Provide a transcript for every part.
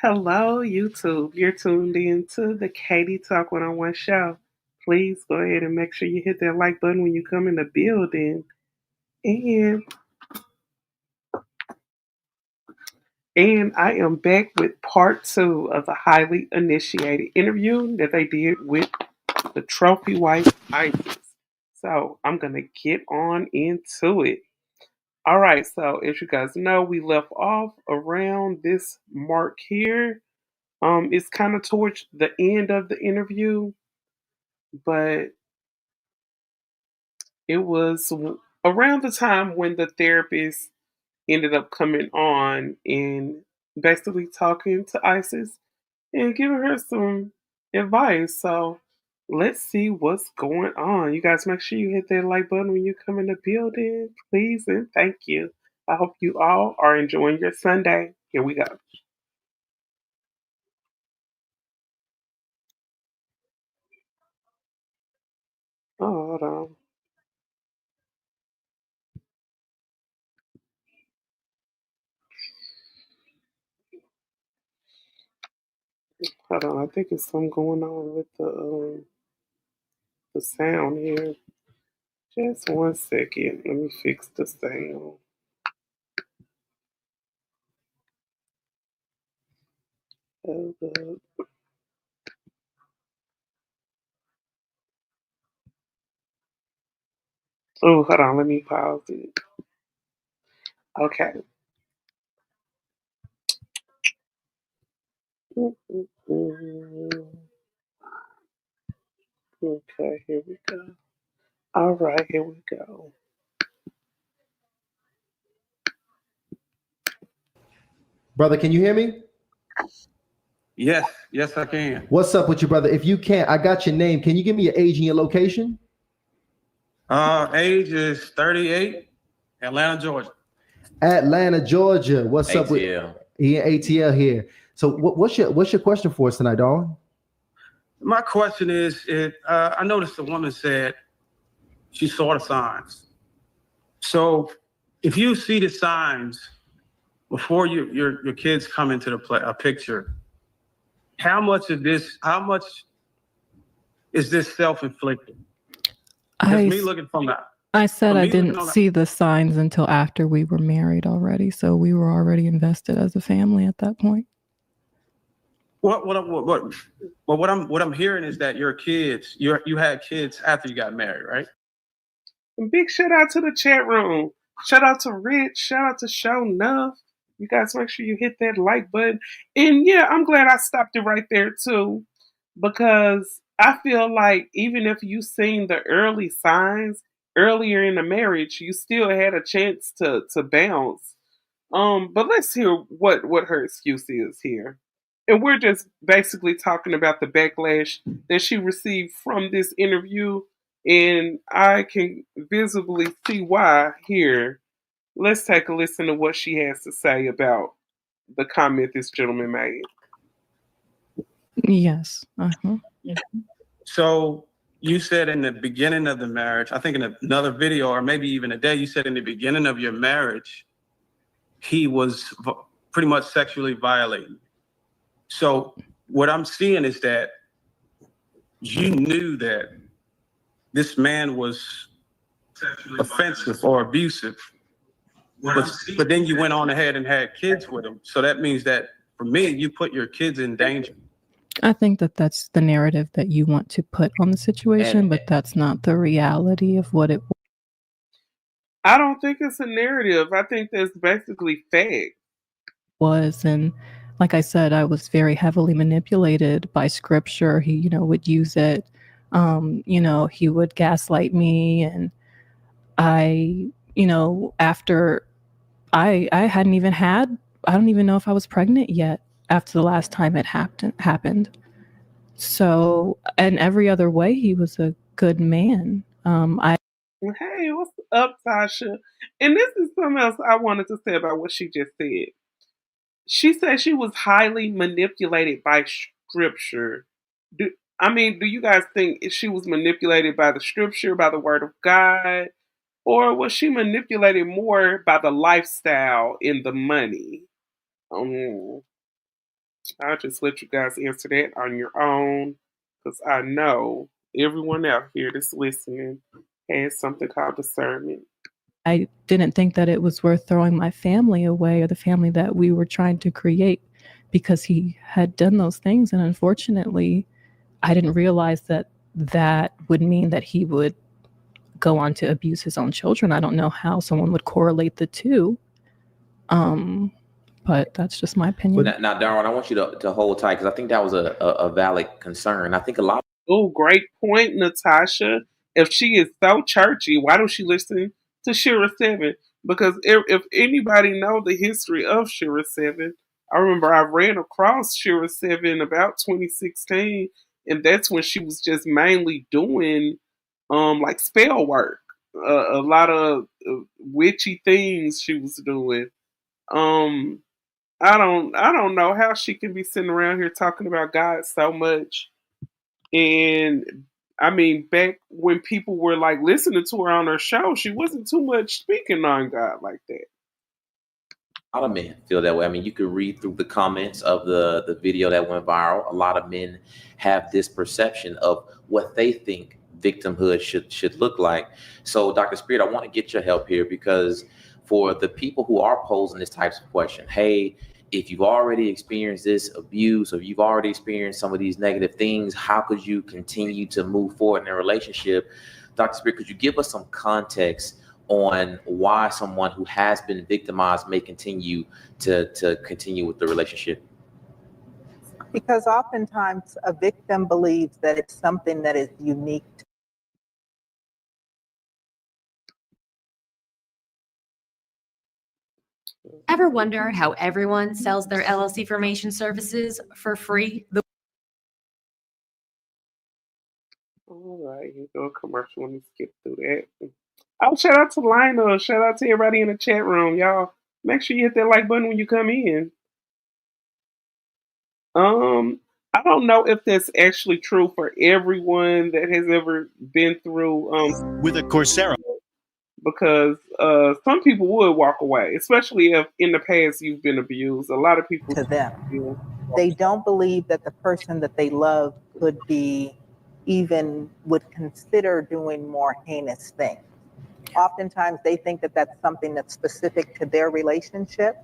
Hello, YouTube. You're tuned in to the Katie Talk One-on-One show. Please go ahead and make sure you hit that like button when you come in the building. And and I am back with part two of the highly initiated interview that they did with the trophy wife Isis. So I'm gonna get on into it. All right, so as you guys know, we left off around this mark here. It's kind of towards the end of the interview, but it was around the time when the therapist ended up coming on and basically talking to Isis and giving her some advice. So let's see what's going on. You guys make sure you hit that like button when you come in the building, please, and thank you. I hope you all are enjoying your Sunday. Here we go. Oh, hold on. Hold on. I think it's something going on with the sound here. Just one second. Let me fix the sound. Hold up. Oh, hold on. Let me pause it. Okay. Okay, here we go. All right, here we go. Brother, can you hear me? Yes, yes, I can. What's up with you, brother? If you can't, I got your name. Can you give me your age and your location? Age is 38, Atlanta, Georgia. Atlanta, Georgia. What's up with ATL. ATL here? So what's your question for us tonight, dog? My question is, I noticed the woman said she saw the signs. So if you see the signs before your kids come into a picture, how much is this self-inflicted? Because me looking from that. I said I didn't see the signs until after we were married already, so we were already invested as a family at that point. What I'm hearing is that your kids, you had kids after you got married, right? And big shout out to the chat room. Shout out to Rich. Shout out to Show Nuff. You guys make sure you hit that like button. And yeah, I'm glad I stopped it right there too. Because I feel like even if you seen the early signs earlier in the marriage, you still had a chance to bounce. But let's hear what her excuse is here. And we're just basically talking about the backlash that she received from this interview, and I can visibly see why here. Let's take a listen to what she has to say about the comment this gentleman made. Yes. Uh-huh. So you said in the beginning of the marriage, I think in another video or maybe even a day, you said in the beginning of your marriage, he was pretty much sexually violating. So what I'm seeing is that you knew that this man was offensive or abusive, but then you went on ahead and had kids with him. So that means that for me, you put your kids in danger. I think that that's the narrative that you want to put on the situation, but that's not the reality of what it I don't think it's a narrative. I think that's basically fact. was. And like I said, I was very heavily manipulated by scripture. He, would use it. He would gaslight me. And after I hadn't even I don't even know if I was pregnant yet after the last time it happened. So, and every other way, he was a good man. Hey, what's up, Tasha? And this is something else I wanted to say about what she just said. She said she was highly manipulated by scripture. Do, do you guys think she was manipulated by the scripture, by the word of God, or was she manipulated more by the lifestyle and the money? Um, I'll just let you guys answer that on your own because I know everyone out here that's listening has something called discernment. I didn't think that it was worth throwing my family away or the family that we were trying to create because he had done those things. And unfortunately, I didn't realize that that would mean that he would go on to abuse his own children. I don't know how someone would correlate the two. But that's just my opinion. Now, Darwin, I want you to hold tight because I think that was a valid concern. I think a lot. Oh, great point, Natasha. If she is so churchy, why don't she listen to Shira 7? Because if anybody know the history of Shira 7, I remember I ran across Shira 7 about 2016, and that's when she was just mainly doing like spell work. A lot of witchy things she was doing. Um, I don't know how she can be sitting around here talking about God so much. And I mean, back when people were like listening to her on her show, she wasn't too much speaking on God like that. A lot of men feel that way. I mean, you could read through the comments of the video that went viral. A lot of men have this perception of what they think victimhood should look like. So, Dr. Spirit, I want to get your help here because for the people who are posing this type of question, hey, if you've already experienced this abuse or you've already experienced some of these negative things, how could you continue to move forward in a relationship? Dr. Spirit, could you give us some context on why someone who has been victimized may continue to continue with the relationship? Because oftentimes a victim believes that it's something that is unique. Ever wonder how everyone sells their LLC formation services for free? All right, here go a commercial. Let me skip through that. Oh, shout out to Lionel. Shout out to everybody in the chat room, y'all. Make sure you hit that like button when you come in. I don't know if that's actually true for everyone that has ever been through with a Coursera, because some people would walk away, especially if in the past you've been abused. A lot of people to them. They don't believe that the person that they love could be even would consider doing more heinous things. Oftentimes they think that that's something that's specific to their relationship.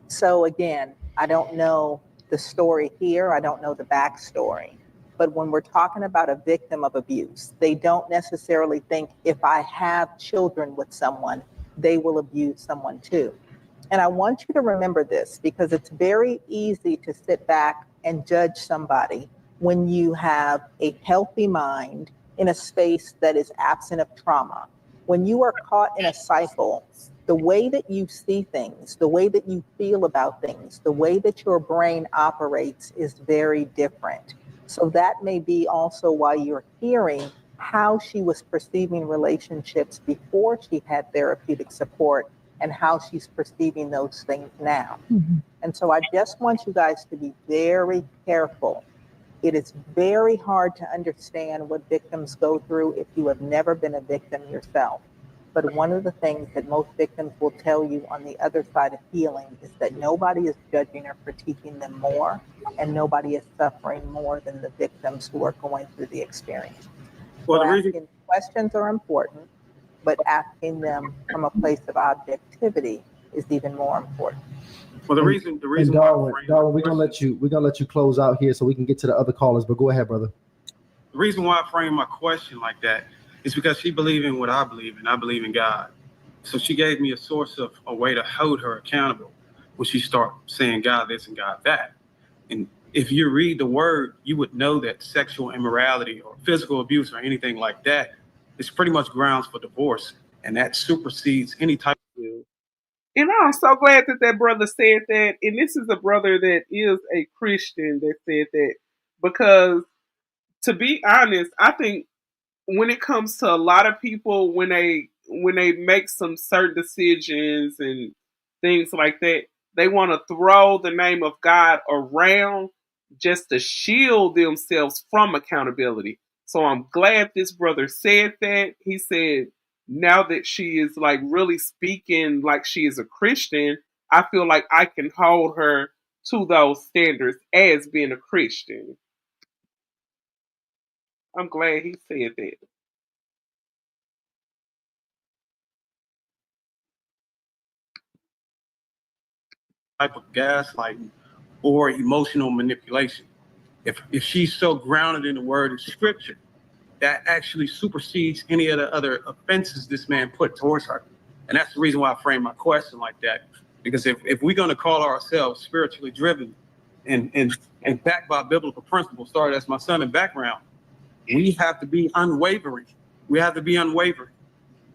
So again, I don't know the story here. I don't know the backstory. But when we're talking about a victim of abuse, they don't necessarily think if I have children with someone, they will abuse someone too. And I want you to remember this because it's very easy to sit back and judge somebody when you have a healthy mind in a space that is absent of trauma. When you are caught in a cycle, the way that you see things, the way that you feel about things, the way that your brain operates is very different. So that may be also why you're hearing how she was perceiving relationships before she had therapeutic support and how she's perceiving those things now. Mm-hmm. And so I just want you guys to be very careful. It is very hard to understand what victims go through if you have never been a victim yourself. But one of the things that most victims will tell you on the other side of healing is that nobody is judging or critiquing them more, and nobody is suffering more than the victims who are going through the experience. Well, So the reason asking questions are important, but asking them from a place of objectivity is even more important. Well, the reason And Darwin, we're gonna let you close out here so we can get to the other callers. But go ahead, brother. The reason why I frame my question like that is because she believed in what I believe in. I believe in God. So she gave me a source of a way to hold her accountable when she started saying God this and God that. And if you read the word, you would know that sexual immorality or physical abuse or anything like that is pretty much grounds for divorce. And that supersedes any type of abuse. And I'm so glad that that brother said that. And this is a brother that is a Christian that said that. Because to be honest, I think when it comes to a lot of people, when they make some certain decisions and things like that, they want to throw the name of God around just to shield themselves from accountability. So I'm glad this brother said that. He said, now that she is like really speaking like she is a Christian, I feel like I can hold her to those standards as being a Christian. I'm glad he said that. Type of gaslighting or emotional manipulation. If she's so grounded in the word of scripture, that actually supersedes any of the other offenses this man put towards her. And that's the reason why I framed my question like that. Because if we're going to call ourselves spiritually driven and backed by biblical principles, started as my son in background, we have to be unwavering. We have to be unwavering.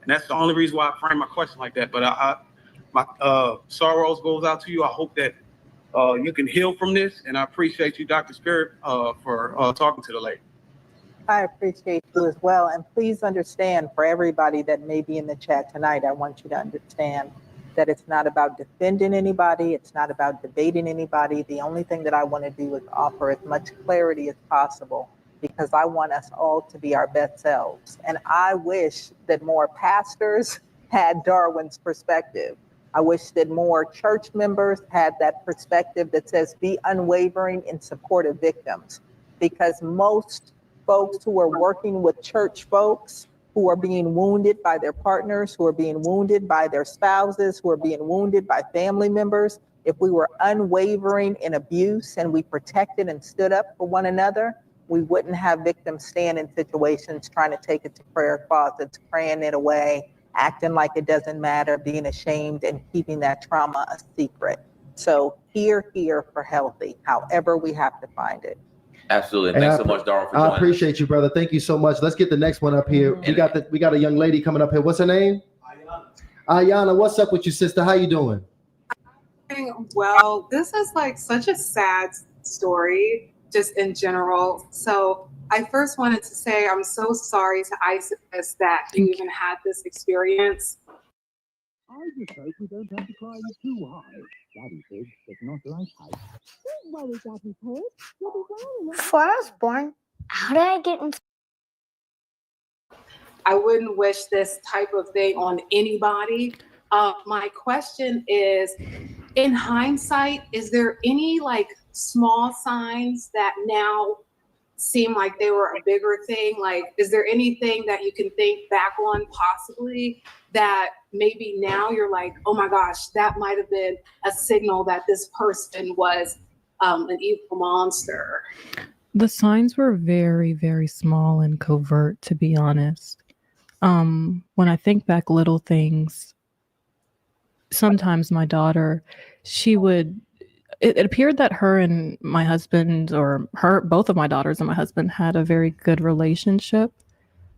And that's the only reason why I framed my question like that. But my sorrows goes out to you. I hope that you can heal from this. And I appreciate you, Dr. Spirit, for talking to the lady. I appreciate you as well. And please understand, for everybody that may be in the chat tonight, I want you to understand that it's not about defending anybody. It's not about debating anybody. The only thing that I want to do is offer as much clarity as possible, because I want us all to be our best selves. And I wish that more pastors had Darwin's perspective. I wish that more church members had that perspective that says be unwavering in support of victims, because most folks who are working with church folks who are being wounded by their partners, who are being wounded by their spouses, who are being wounded by family members, if we were unwavering in abuse and we protected and stood up for one another, we wouldn't have victims stand in situations trying to take it to prayer closets, praying it away, acting like it doesn't matter, being ashamed, and keeping that trauma a secret. So here for healthy, however we have to find it. Absolutely. Thanks so much, Darwin, for joining. I appreciate you, brother. Thank you so much. Let's get the next one up here. We got a young lady coming up here. What's her name? Ayana. What's up with you, sister? How you doing? Well, this is like such a sad story, just in general. So I first wanted to say I'm so sorry to Isis that you even had this experience. I just hope we don't have to cry you too high. Daddy Pig does not like ice. Don't worry, Daddy Pig. You'll be well. Before I was born, how did I get into... I wouldn't wish this type of thing on anybody. My question is, in hindsight, is there any like small signs that now seem like they were a bigger thing? Like, is there anything that you can think back on possibly that maybe now you're like, oh my gosh, that might have been a signal that this person was an evil monster? The signs were very, very small and covert, to be honest. When I think back, little things, sometimes my daughter, it appeared that her and my husband, or both of my daughters and my husband, had a very good relationship.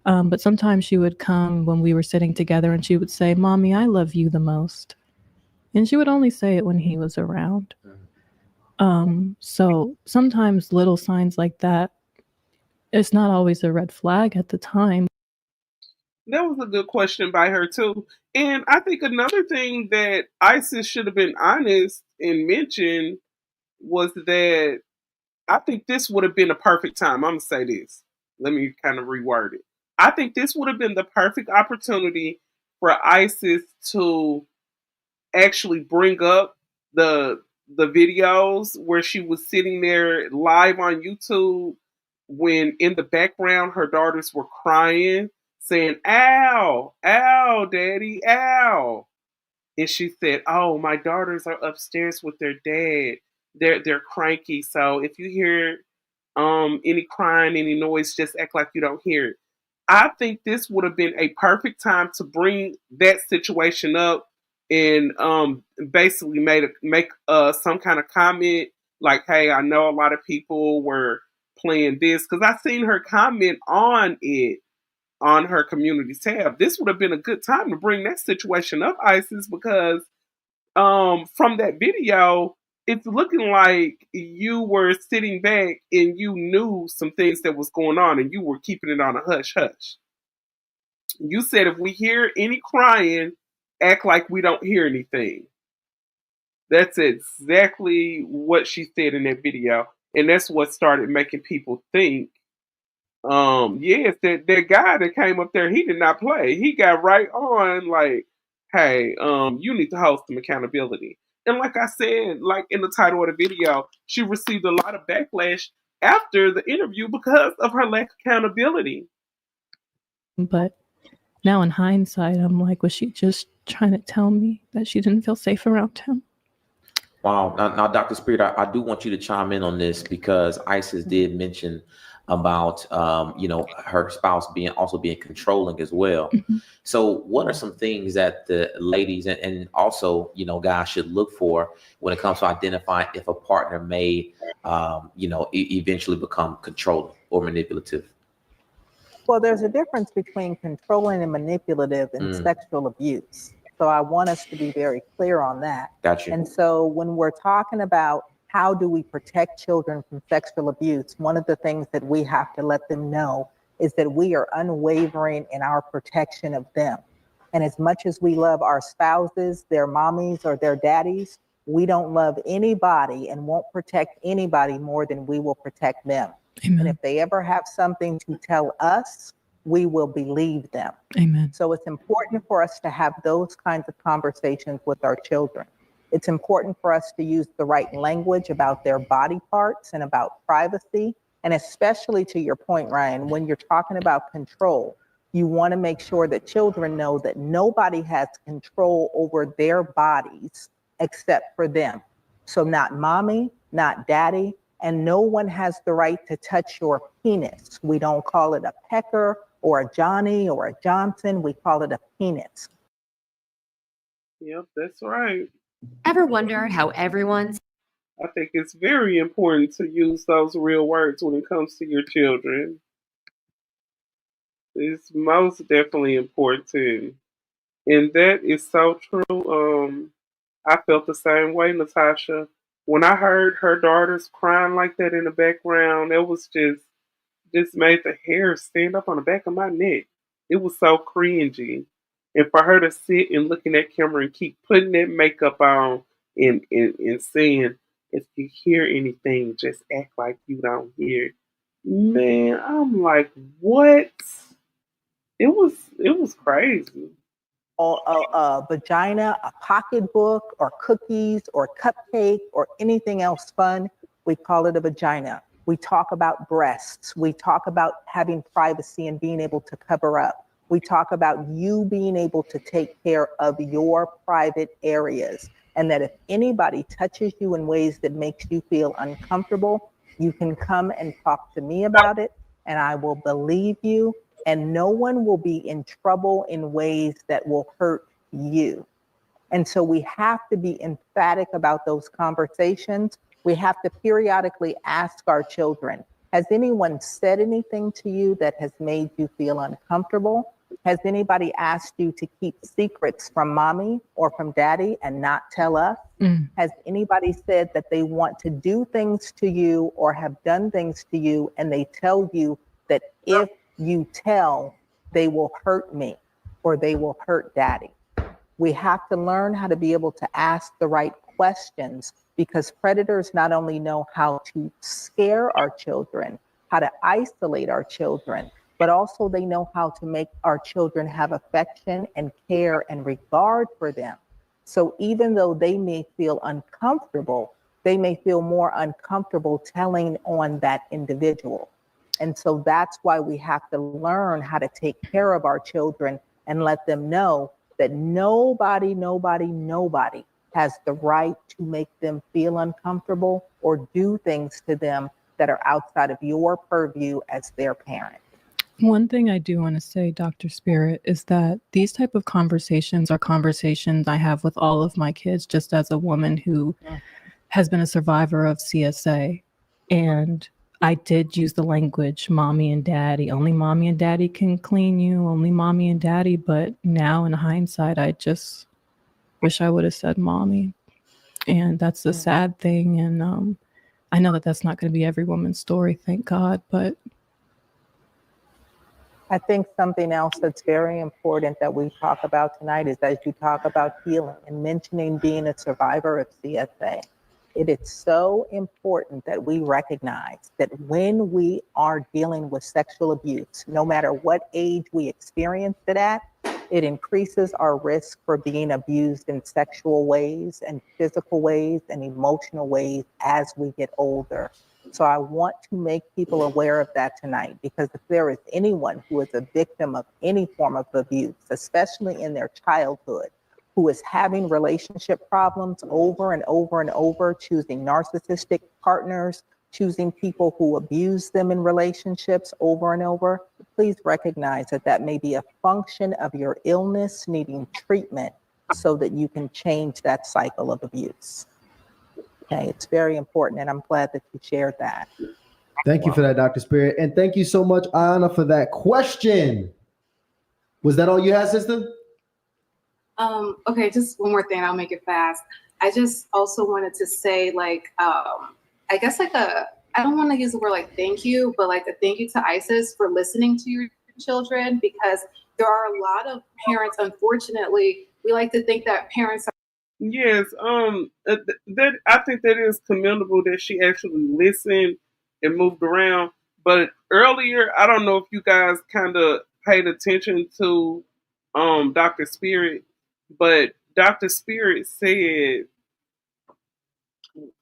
But sometimes she would come when we were sitting together and she would say, "Mommy, I love you the most." And she would only say it when he was around. So sometimes little signs like that, it's not always a red flag at the time. That was a good question by her too. And I think another thing that ISIS should have been honest and mentioned was that I think this would have been a perfect time. I'm going to say this. Let me kind of reword it. I think this would have been the perfect opportunity for ISIS to actually bring up the videos where she was sitting there live on YouTube when in the background her daughters were crying, saying, "Ow, ow, daddy, ow." And she said, "Oh, my daughters are upstairs with their dad. They're cranky. So if you hear any crying, any noise, just act like you don't hear it." I think this would have been a perfect time to bring that situation up and basically make some kind of comment like, "Hey, I know a lot of people were playing this," because I seen her comment on it on her community tab. This would have been a good time to bring that situation up, ISIS, because from that video, it's looking like you were sitting back and you knew some things that was going on and you were keeping it on a hush hush. You said if we hear any crying, act like we don't hear anything. That's exactly what she said in that video. And that's what started making people think, yes, that guy that came up there, he did not play. He got right on like, hey, you need to hold some accountability. And like I said, like in the title of the video, she received a lot of backlash after the interview because of her lack of accountability. But now in hindsight, I'm like, was she just trying to tell me that she didn't feel safe around him? Wow. Now, Dr. Spirit, I do want you to chime in on this because Isis did mention about, her spouse being controlling as well. Mm-hmm. So what are some things that the ladies and also, guys should look for when it comes to identifying if a partner may, eventually become controlling or manipulative? Well, there's a difference between controlling and manipulative and sexual abuse. So I want us to be very clear on that. Got you. And so when we're talking about how do we protect children from sexual abuse, one of the things that we have to let them know is that we are unwavering in our protection of them. And as much as we love our spouses, their mommies or their daddies, we don't love anybody and won't protect anybody more than we will protect them. Amen. And if they ever have something to tell us, we will believe them. Amen. So it's important for us to have those kinds of conversations with our children. It's important for us to use the right language about their body parts and about privacy. And especially to your point, Ryan, when you're talking about control, you want to make sure that children know that nobody has control over their bodies except for them. So not mommy, not daddy, and no one has the right to touch your penis. We don't call it a pecker or a Johnny or a Johnson. We call it a penis. Yep, that's right. Ever wonder how everyone's I think it's very important to use those real words when it comes to your children. It's most definitely important. And that is so true. I felt the same way, Natasha. When I heard her daughters crying like that in the background, it was just made the hair stand up on the back of my neck. It was so cringy. And for her to sit and look in that camera and keep putting that makeup on and saying, if you hear anything, just act like you don't hear it. Man, I'm like, what? It was crazy. Or a vagina, a pocketbook, or cookies, or cupcake, or anything else fun, we call it a vagina. We talk about breasts. We talk about having privacy and being able to cover up. We talk about you being able to take care of your private areas. And that if anybody touches you in ways that makes you feel uncomfortable, you can come and talk to me about it, and I will believe you. And no one will be in trouble in ways that will hurt you. And so we have to be emphatic about those conversations. We have to periodically ask our children, has anyone said anything to you that has made you feel uncomfortable? Has anybody asked you to keep secrets from mommy or from daddy and not tell us? Has anybody said that they want to do things to you or have done things to you and they tell you that if you tell, they will hurt me or they will hurt daddy? We have to learn how to be able to ask the right questions, because predators not only know how to scare our children, how to isolate our children, but also they know how to make our children have affection and care and regard for them. So even though they may feel uncomfortable, they may feel more uncomfortable telling on that individual. And so that's why we have to learn how to take care of our children and let them know that nobody has the right to make them feel uncomfortable or do things to them that are outside of your purview as their parent. One thing I do want to say, Dr. Spirit, is that these type of conversations are conversations I have with all of my kids, just as a woman who has been a survivor of CSA. And I did use the language, mommy and daddy. Only mommy and daddy can clean you, only mommy and daddy. But now in hindsight, I just wish I would have said mommy. And that's the sad thing. And I know that that's not going to be every woman's story, thank God. But I think something else that's very important that we talk about tonight is as you talk about healing and mentioning being a survivor of CSA, it is so important that we recognize that when we are dealing with sexual abuse, no matter what age we experienced it at, It increases our risk for being abused in sexual ways and physical ways and emotional ways as we get older. So I want to make people aware of that tonight, because if there is anyone who is a victim of any form of abuse, especially in their childhood, who is having relationship problems over and over and over, choosing narcissistic partners, choosing people who abuse them in relationships over and over, please recognize that that may be a function of your illness needing treatment so that you can change that cycle of abuse. Okay, it's very important, and I'm glad that you shared that. Thank you for that, Dr. Spirit. And thank you so much, Anna, for that question. Was that all you had, sister? Okay, just one more thing. I'll make it fast. I just also wanted to say, like, I guess like I don't want to use the word like thank you, but like a thank you to ISIS for listening to your children, because there are a lot of parents, unfortunately, we like to think that parents are. Yes, that I think that is commendable that she actually listened and moved around. But earlier, I don't know if you guys kind of paid attention to Dr. Spirit, but Dr. Spirit said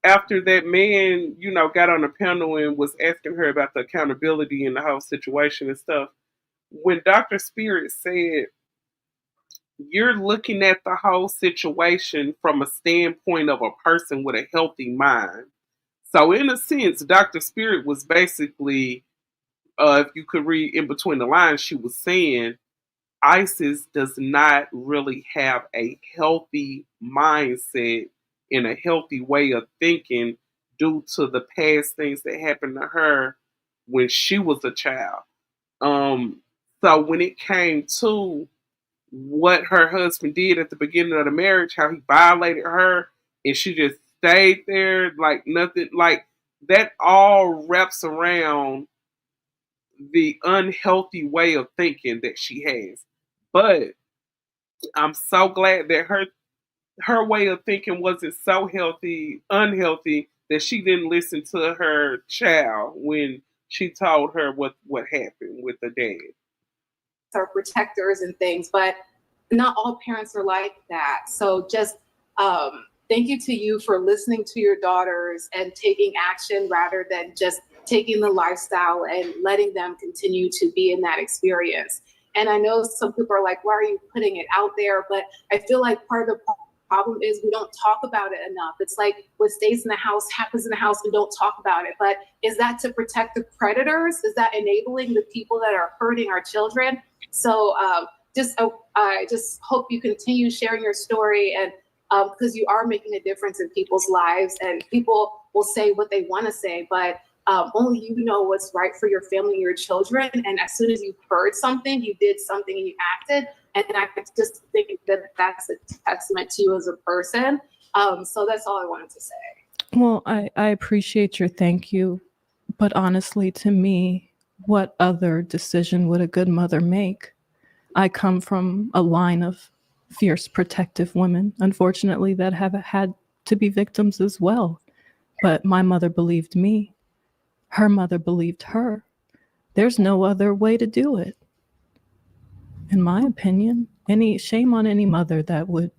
after that man, got on the panel and was asking her about the accountability in the whole situation and stuff, when Dr. Spirit said, you're looking at the whole situation from a standpoint of a person with a healthy mind. So in a sense, Dr. Spirit was basically, if you could read in between the lines, she was saying ISIS does not really have a healthy mindset and a healthy way of thinking due to the past things that happened to her when she was a child. So when it came to what her husband did at the beginning of the marriage, how he violated her, and she just stayed there like nothing, like that all wraps around the unhealthy way of thinking that she has. But I'm so glad that her way of thinking wasn't so unhealthy that she didn't listen to her child when she told her what happened with the dad. Are protectors and things, but not all parents are like that. So just thank you to you for listening to your daughters and taking action rather than just taking the lifestyle and letting them continue to be in that experience. And I know some people are like, why are you putting it out there? But I feel like part of the problem is we don't talk about it enough. It's like what stays in the house happens in the house. We don't talk about it. But is that to protect the predators? Is that enabling the people that are hurting our children? So I just hope you continue sharing your story, and because you are making a difference in people's lives, and people will say what they want to say, but only you know what's right for your family and your children. And as soon as you heard something, you did something and you acted. And I just think that that's a testament to you as a person. So that's all I wanted to say. Well, I appreciate your thank you. But honestly, to me, what other decision would a good mother make? I come from a line of fierce protective women, unfortunately, that have had to be victims as well. But my mother believed me. Her mother believed her. There's no other way to do it. In my opinion, shame on any mother that would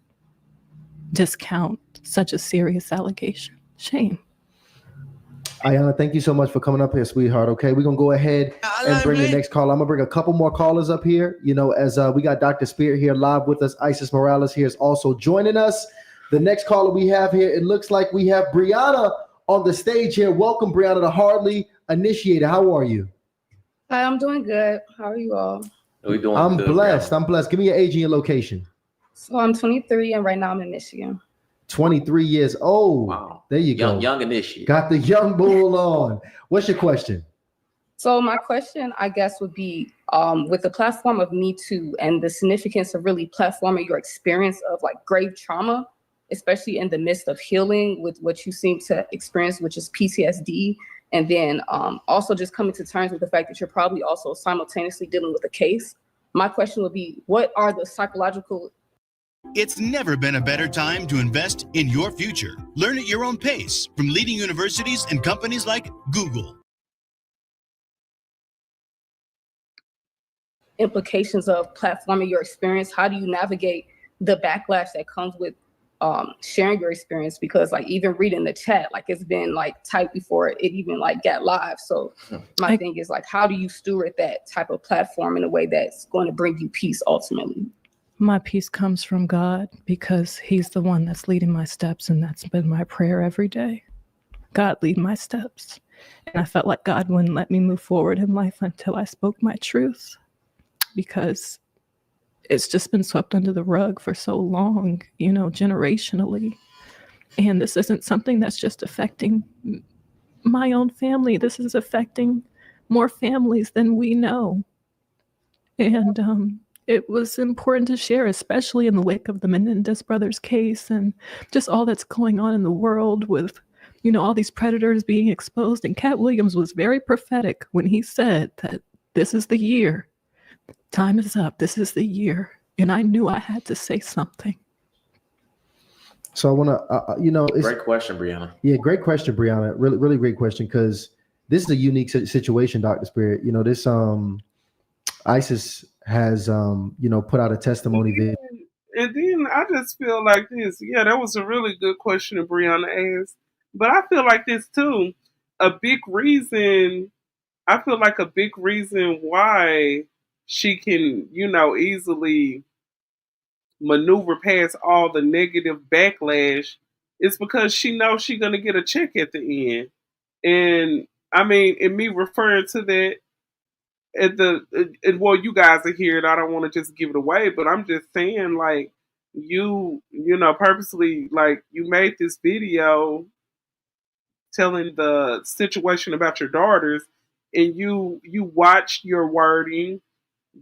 discount such a serious allegation. Shame. Ayana, thank you so much for coming up here, sweetheart. Okay, we're gonna go ahead and bring the next call. I'm gonna bring a couple more callers up here. As we got Dr. Spirit here live with us. Isis Morales here is also joining us. The next caller we have here, it looks like we have Brianna on the stage here. Welcome, Brianna, to Hardlyinitiated. How are you? Hi, I'm doing good. How are you all? I'm blessed. I'm blessed. Give me your age and your location. So I'm 23, and right now I'm in Michigan. 23 years old. Wow. There you go. Young initiate. Got the young bull on. What's your question? So my question, I guess, would be with the platform of Me Too and the significance of really platforming your experience of like grave trauma, especially in the midst of healing with what you seem to experience, which is PTSD. And then also just coming to terms with the fact that you're probably also simultaneously dealing with a case. My question would be, what are the psychological... It's never been a better time to invest in your future. Learn at your own pace from leading universities and companies like Google. implications of platforming your experience? How do you navigate the backlash that comes with sharing your experience? Because like even reading the chat, like it's been like typed before it even like got live. So my thing is like, how do you steward that type of platform in a way that's going to bring you peace ultimately? My peace comes from God because he's the one that's leading my steps, and that's been my prayer every day. God, lead my steps. And I felt like God wouldn't let me move forward in life until I spoke my truth, because it's just been swept under the rug for so long, you know, generationally. And this isn't something that's just affecting my own family. This is affecting more families than we know. And it was important to share, especially in the wake of the Menendez brothers case and just all that's going on in the world with, you know, all these predators being exposed. And Cat Williams was very prophetic when he said that this is the year. Time is up. This is the year. And I knew I had to say something. So I want to, great question, Brianna. Yeah, great question, Brianna. Really, really great question, because this is a unique situation, Dr. Spirit. You know, this ISIS has put out a testimony video. And then I just feel like this. Yeah, that was a really good question that Brianna asked. But I feel like this too. I feel like a big reason why she can, easily maneuver past all the negative backlash is because she knows she's gonna get a check at the end. And I mean, in me referring to that, well, you guys are here, and I don't want to just give it away, but I'm just saying, like, purposely, like, you made this video telling the situation about your daughters, and you watched your wording.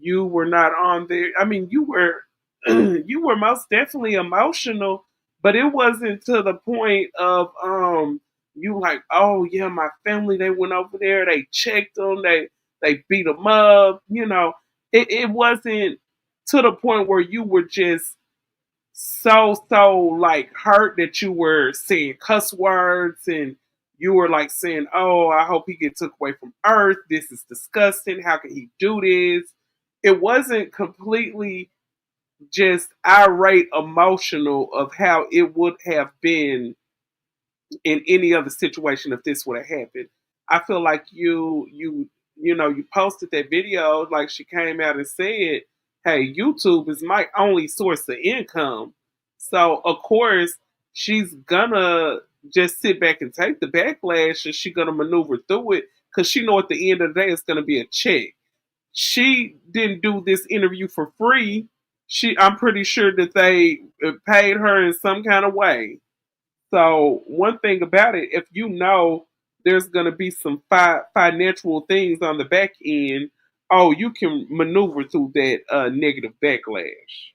You were not on there. I mean, you were you were most definitely emotional, but it wasn't to the point of you like, oh yeah, my family, they went over there, they checked them, they beat them up. It wasn't to the point where you were just so like hurt that you were saying cuss words, and you were like saying, oh, I hope he gets took away from earth. This is disgusting. How can he do this? It wasn't completely just irate emotional of how it would have been in any other situation if this would have happened. I feel like you posted that video, like she came out and said, hey, YouTube is my only source of income. So of course she's gonna just sit back and take the backlash, and she's gonna maneuver through it because she know at the end of the day it's gonna be a check. She didn't do this interview for free. I'm pretty sure that they paid her in some kind of way. So one thing about it, if you know there's going to be some financial things on the back end, you can maneuver through that negative backlash.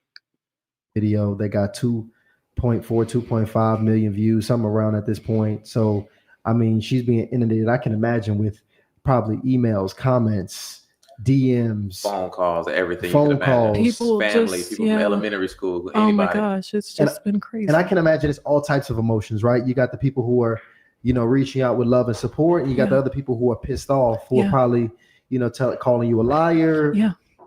Video, they got 2.5 million views, something around at this point. So, I mean, she's being inundated. I can imagine with probably emails, comments, DMs, phone calls, everything. Phone calls, people, family, just, people from elementary school. Oh anybody. my gosh, it's just been crazy. And I can imagine it's all types of emotions, right? You got the people who are, reaching out with love and support, and you got the other people who are pissed off, who are probably, calling you a liar,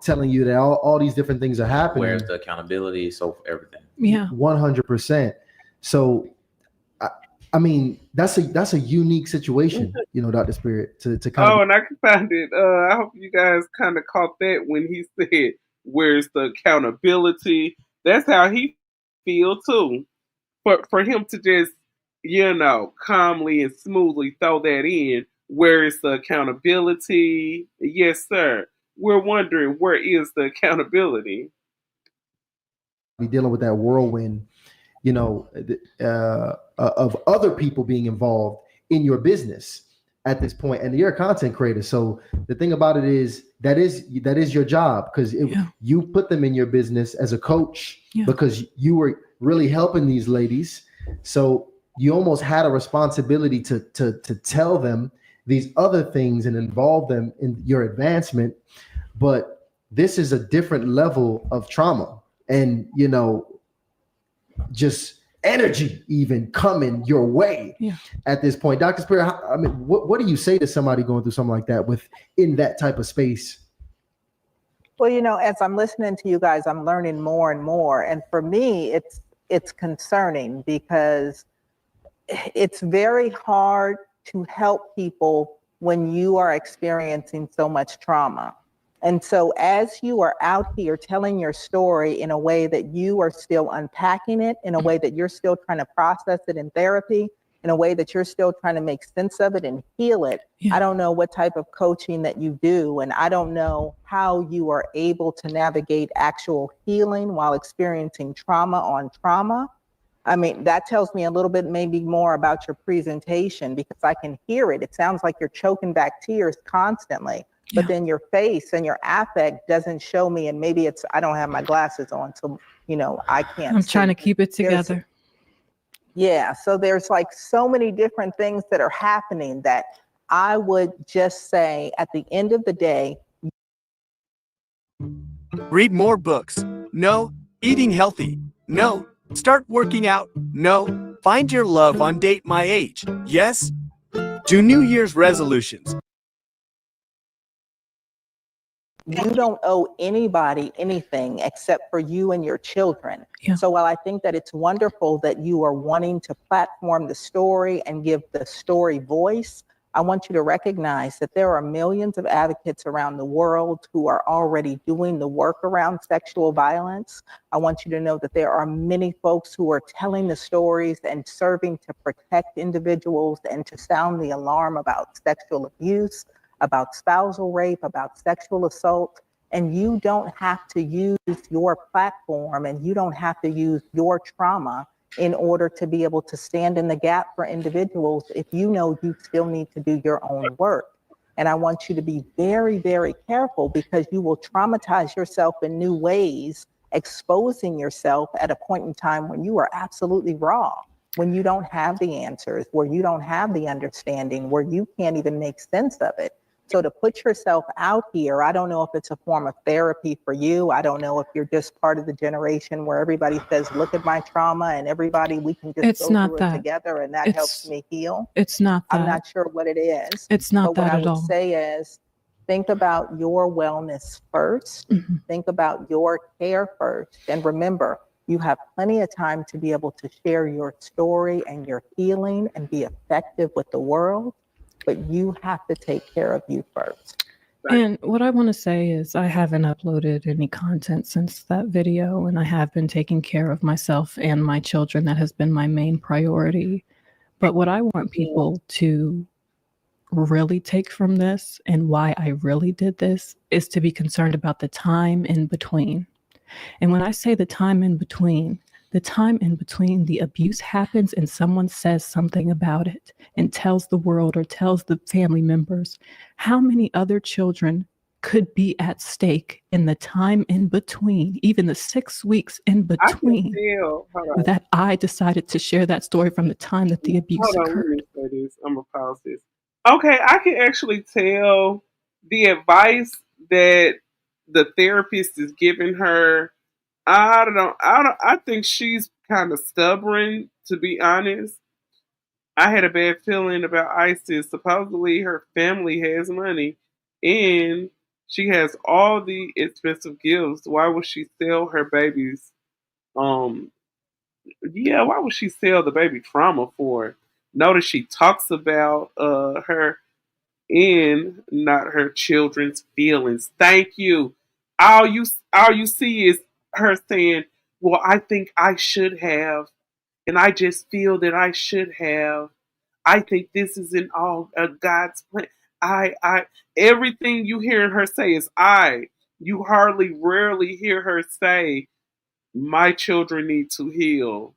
telling you that all these different things are happening. Where's the accountability? So everything. Yeah, 100%. So, I mean, that's a unique situation, Dr. Spirit, to kind of. And I can find it. I hope you guys kind of caught that when he said, "Where's the accountability?" That's how he feel too. For him to just, calmly and smoothly throw that in. Where is the accountability? Yes, sir. We're wondering, where is the accountability? Be dealing with that whirlwind, of other people being involved in your business at this point, and you're a content creator. So the thing about it is that is your job, because you put them in your business as a coach because you were really helping these ladies. So you almost had a responsibility to tell them these other things and involve them in your advancement. But this is a different level of trauma, and just energy even coming your way at this point. Dr. Spirit, I mean, what do you say to somebody going through something like that in that type of space? Well, as I'm listening to you guys, I'm learning more and more. And for me, it's concerning because it's very hard to help people when you are experiencing so much trauma. And so as you are out here telling your story in a way that you are still unpacking it, in a way that you're still trying to process it in therapy, in a way that you're still trying to make sense of it and heal it, I don't know what type of coaching that you do, and I don't know how you are able to navigate actual healing while experiencing trauma on trauma. I mean, that tells me a little bit maybe more about your presentation because I can hear it. It sounds like you're choking back tears constantly, but then your face and your affect doesn't show me. And maybe it's, I don't have my glasses on, so, I can't I'm see. trying to keep it together. So there's like so many different things that are happening that I would just say at the end of the day. Read more books. No. Eating healthy. No. Start working out. No. Find your love on Date My Age. Yes. Do New Year's resolutions. You don't owe anybody anything except for you and your children. So while I think that it's wonderful that you are wanting to platform the story and give the story voice, I want you to recognize that there are millions of advocates around the world who are already doing the work around sexual violence. I want you to know that there are many folks who are telling the stories and serving to protect individuals and to sound the alarm about sexual abuse, about spousal rape, about sexual assault. And you don't have to use your platform and you don't have to use your trauma in order to be able to stand in the gap for individuals if you know you still need to do your own work. And I want you to be very, very careful because you will traumatize yourself in new ways, exposing yourself at a point in time when you are absolutely raw, when you don't have the answers, where you don't have the understanding, where you can't even make sense of it. So to put yourself out here, I don't know if it's a form of therapy for you. I don't know if you're just part of the generation where everybody says, look at my trauma and everybody, we can just go through it together and that helps me heal. It's not that. I'm not sure what it is. It's not but that what at I all. would say is think about your wellness first. Think about your care first. And remember, you have plenty of time to be able to share your story and your healing and be effective with the world. But you have to take care of you first. And what I want to say is I haven't uploaded any content since that video, and I have been taking care of myself and my children. That has been my main priority. But what I want people to really take from this and why I really did this is to be concerned about the time in between. And when I say the time in between the abuse happens and someone says something about it and tells the world or tells the family members, how many other children could be at stake in the time in between, even the 6 weeks in between, that I decided to share that story from the time that the abuse occurred. Let me say this. I'm going to pause this. Okay, I can actually tell the advice that the therapist is giving her. I think she's kind of stubborn, to be honest. I had a bad feeling about Isis. Supposedly her family has money and she has all the expensive gifts. Why would she sell her babies? Why would she sell the baby trauma for? Notice she talks about her and not her children's feelings. Thank you. All you see is her saying, "Well, I think I should have, and I just feel that I should have. I think this is in all God's plan." I. Everything you hear her say is I. You rarely hear her say, "My children need to heal."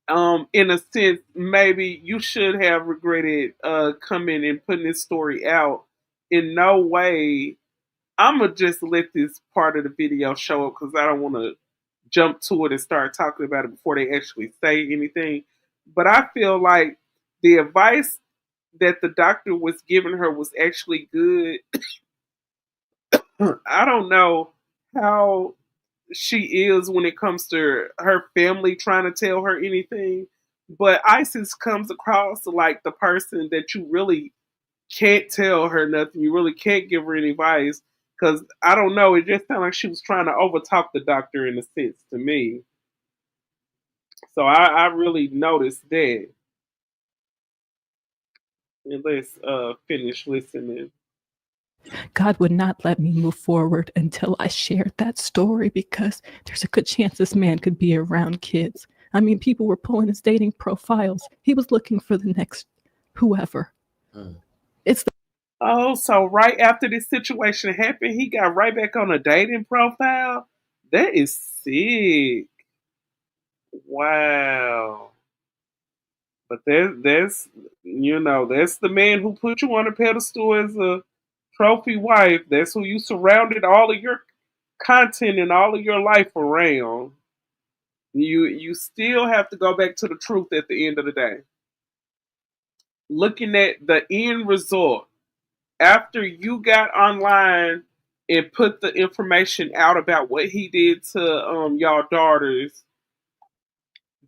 In a sense, maybe you should have regretted coming and putting this story out. In no way, I'm gonna just let this part of the video show up because I don't want to jump to it and start talking about it before they actually say anything. But I feel like the advice that the doctor was giving her was actually good. I don't know how she is when it comes to her family trying to tell her anything. But Isis comes across like the person that you really can't tell her nothing. You really can't give her any advice. Because I don't know, it just sounded like she was trying to overtalk the doctor in a sense to me. So I really noticed that. And let's finish listening. God would not let me move forward until I shared that story because there's a good chance this man could be around kids. I mean, people were pulling his dating profiles. He was looking for the next whoever. It's the Oh, so right after this situation happened, he got right back on a dating profile? That is sick. Wow. But there's that's the man who put you on a pedestal as a trophy wife. That's who you surrounded all of your content and all of your life around. You still have to go back to the truth at the end of the day. Looking at the end result after you got online and put the information out about what he did to y'all daughters,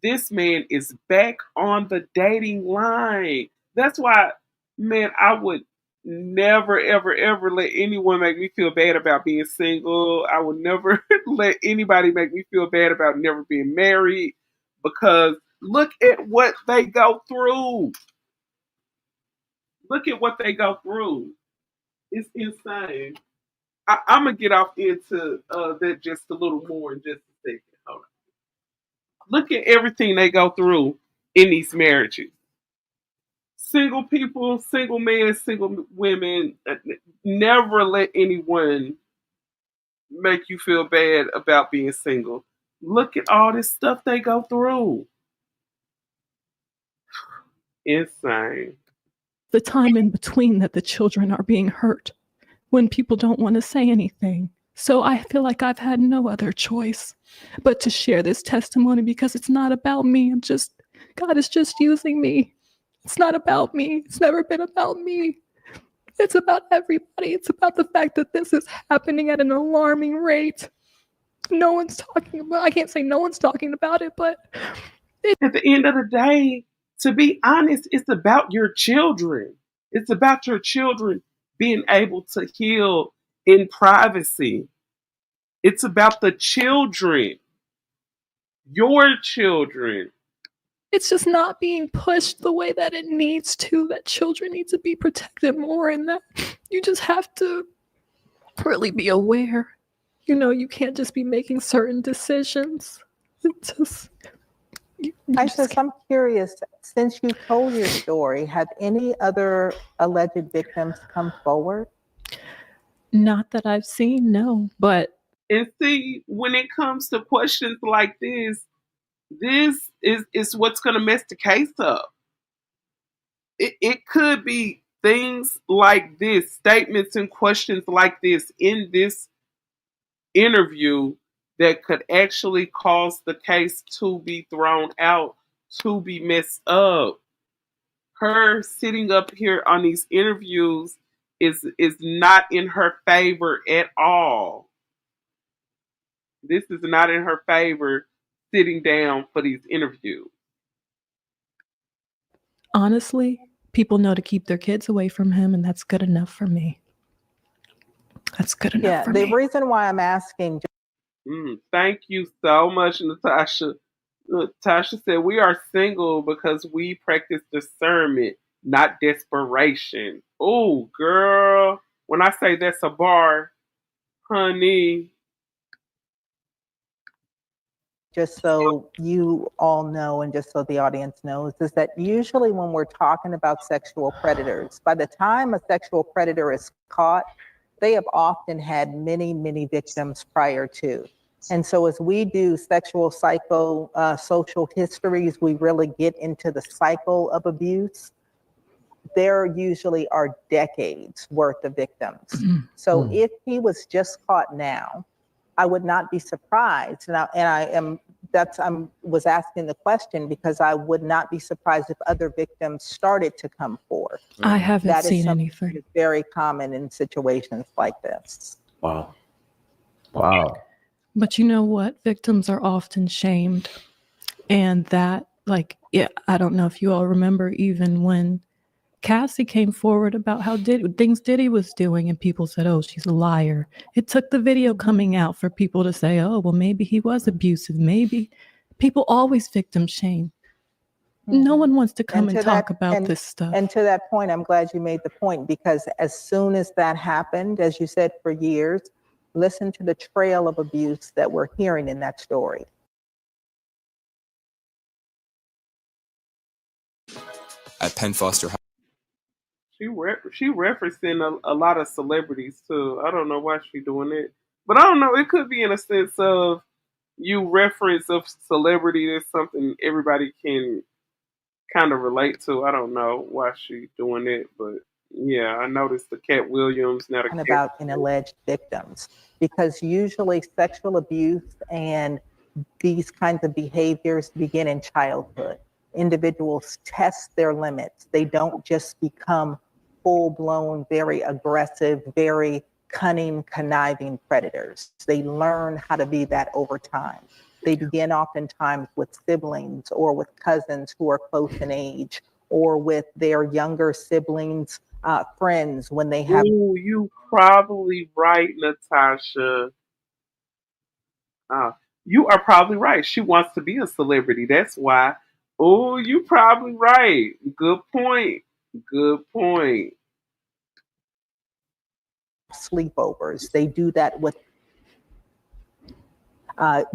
this man is back on the dating line. That's why, man, I would never, ever, ever let anyone make me feel bad about being single. I would never let anybody make me feel bad about never being married because look at what they go through. Look at what they go through. It's insane. I'm gonna get off into that just a little more in just a second. Hold on. Look at everything they go through in these marriages. Single people, single men, single women, never let anyone make you feel bad about being single. Look at all this stuff they go through. Insane. the time in between that the children are being hurt when people don't want to say anything. So I feel like I've had no other choice but to share this testimony because it's not about me. God is just using me. It's not about me. It's never been about me. It's about everybody. It's about the fact that this is happening at an alarming rate. No one's talking about, I can't say no one's talking about it, but at the end of the day, to be honest, it's about your children. It's about your children being able to heal in privacy. It's about the children, your children. It's just not being pushed the way that it needs to, that children need to be protected more, and that you just have to really be aware. You can't just be making certain decisions. I'm curious, since you told your story, have any other alleged victims come forward? Not that I've seen, no, but. And see, when it comes to questions like this is what's going to mess the case up. It could be things like this, statements and questions like this in this interview that could actually cause the case to be thrown out, to be messed up. Her sitting up here on these interviews is not in her favor at all. This is not in her favor, sitting down for these interviews. Honestly, people know to keep their kids away from him, and that's good enough for me. That's good enough for me. The reason why I'm asking. Thank you so much, Natasha. Natasha said, we are single because we practice discernment, not desperation. Oh, girl. When I say that's a bar, honey. Just so you all know, and just so the audience knows, is that usually when we're talking about sexual predators, by the time a sexual predator is caught, they have often had many, many victims prior to. And so as we do sexual social histories, we really get into the cycle of abuse. There usually are decades worth of victims. So if he was just caught now, I would not be surprised. Now, and I was asking the question because I would not be surprised if other victims started to come forward. I haven't seen anything. That is very common in situations like this. Wow. But you know what? Victims are often shamed. And that, I don't know if you all remember, even when Cassie came forward about how things Diddy was doing, and people said, oh, she's a liar. It took the video coming out for people to say, oh, well, maybe he was abusive. Maybe. People always victim shame. No one wants to come and talk about this stuff. And to that point, I'm glad you made the point, because as soon as that happened, as you said, for years, listen to the trail of abuse that we're hearing in that story. At Penn Foster High. She referencing a lot of celebrities too. I don't know why she's doing it, but I don't know. It could be in a sense of you reference of celebrity is something everybody can kind of relate to. I don't know why she's doing it, but yeah, I noticed the Cat Williams. Now the about in alleged victims, because usually sexual abuse and these kinds of behaviors begin in childhood. Individuals test their limits. They don't just become full-blown, very aggressive, very cunning, conniving predators. They learn how to be that over time. They begin oftentimes with siblings or with cousins who are close in age, or with their younger siblings, friends when they have. Ooh, you probably right, Natasha. You are probably right. She wants to be a celebrity. That's why. Oh, you probably right. Good point. Good point. Sleepovers. They do that with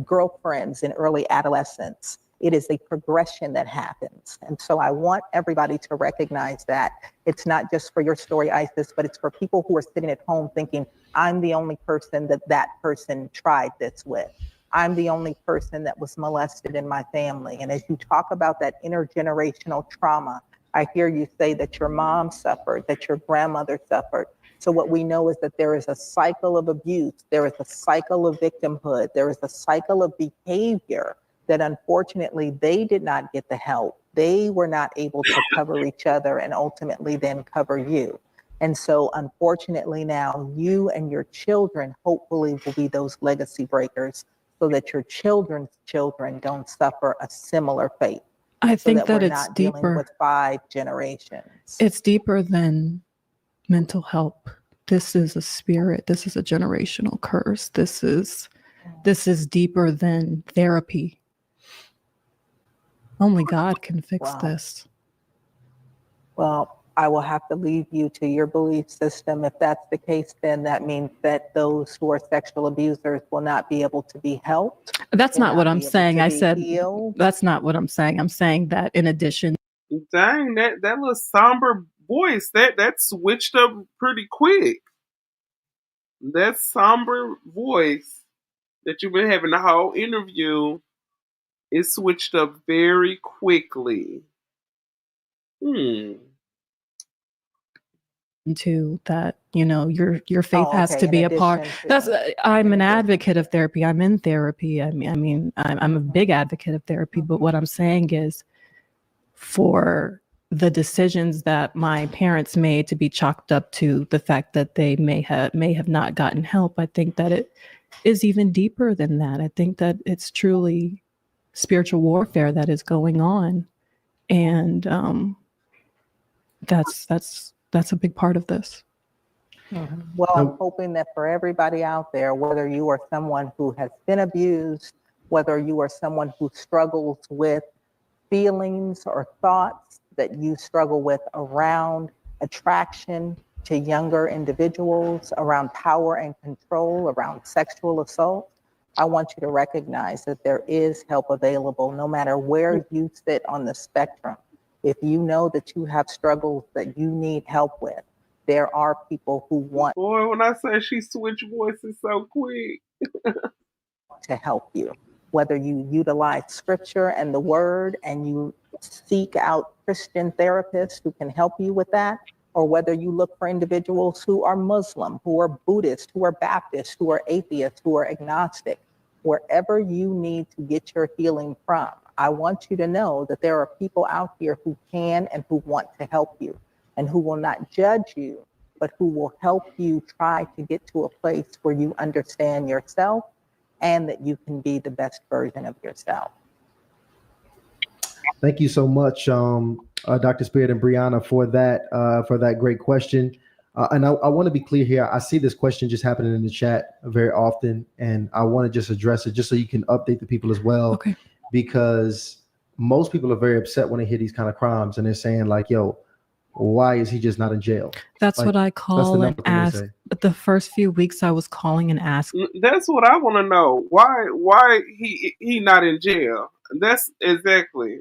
girlfriends in early adolescence. It is a progression that happens. And so I want everybody to recognize that it's not just for your story, Isis, but it's for people who are sitting at home thinking, I'm the only person that person tried this with. I'm the only person that was molested in my family. And as you talk about that intergenerational trauma, I hear you say that your mom suffered, that your grandmother suffered. So what we know is that there is a cycle of abuse, there is a cycle of victimhood, there is a cycle of behavior that unfortunately they did not get the help. They were not able to cover each other and ultimately then cover you. And so unfortunately now you and your children hopefully will be those legacy breakers, so that your children's children don't suffer a similar fate. I think that we're it's not deeper. Dealing with 5 generations. It's deeper than mental health. This is a spirit. This is a generational curse. This is deeper than therapy. Only God can fix this. Well, I will have to leave you to your belief system. If that's the case, then that means that those who are sexual abusers will not be able to be helped. That's not what I'm saying. I said healed. That's not what I'm saying. I'm saying that in addition. Dang, that little somber voice, that switched up pretty quick. That somber voice that you've been having the whole interview, it switched up very quickly. To that, your faith has to be a part. I'm an advocate of therapy. I'm in therapy. I'm a big advocate of therapy. But what I'm saying is, for the decisions that my parents made to be chalked up to the fact that they may have not gotten help, I think that it is even deeper than that. I think that it's truly spiritual warfare that is going on, and that's a big part of this. Mm-hmm. Well, I'm hoping that for everybody out there, whether you are someone who has been abused, whether you are someone who struggles with feelings or thoughts that you struggle with around attraction to younger individuals, around power and control, around sexual assault, I want you to recognize that there is help available no matter where you sit on the spectrum. If you know that you have struggles that you need help with, there are people who want. Boy, when I say she switched voices so quick. To help you, whether you utilize scripture and the word and you seek out Christian therapists who can help you with that, or whether you look for individuals who are Muslim, who are Buddhist, who are Baptist, who are atheist, who are agnostic, wherever you need to get your healing from. I want you to know that there are people out here who can and who want to help you, and who will not judge you, but who will help you try to get to a place where you understand yourself and that you can be the best version of yourself. Thank you so much. Dr. Spirit and Brianna, for that great question. And I want to be clear here. I see this question just happening in the chat very often, and I want to just address it just so you can update the people as well. Okay. Because most people are very upset when they hear these kind of crimes, and they're saying like, "Yo, why is he just not in jail?" That's Like, what I that's the call and number thing they ask. say. The first few weeks I was calling and asking That's what I want to know. Why he not in jail? That's exactly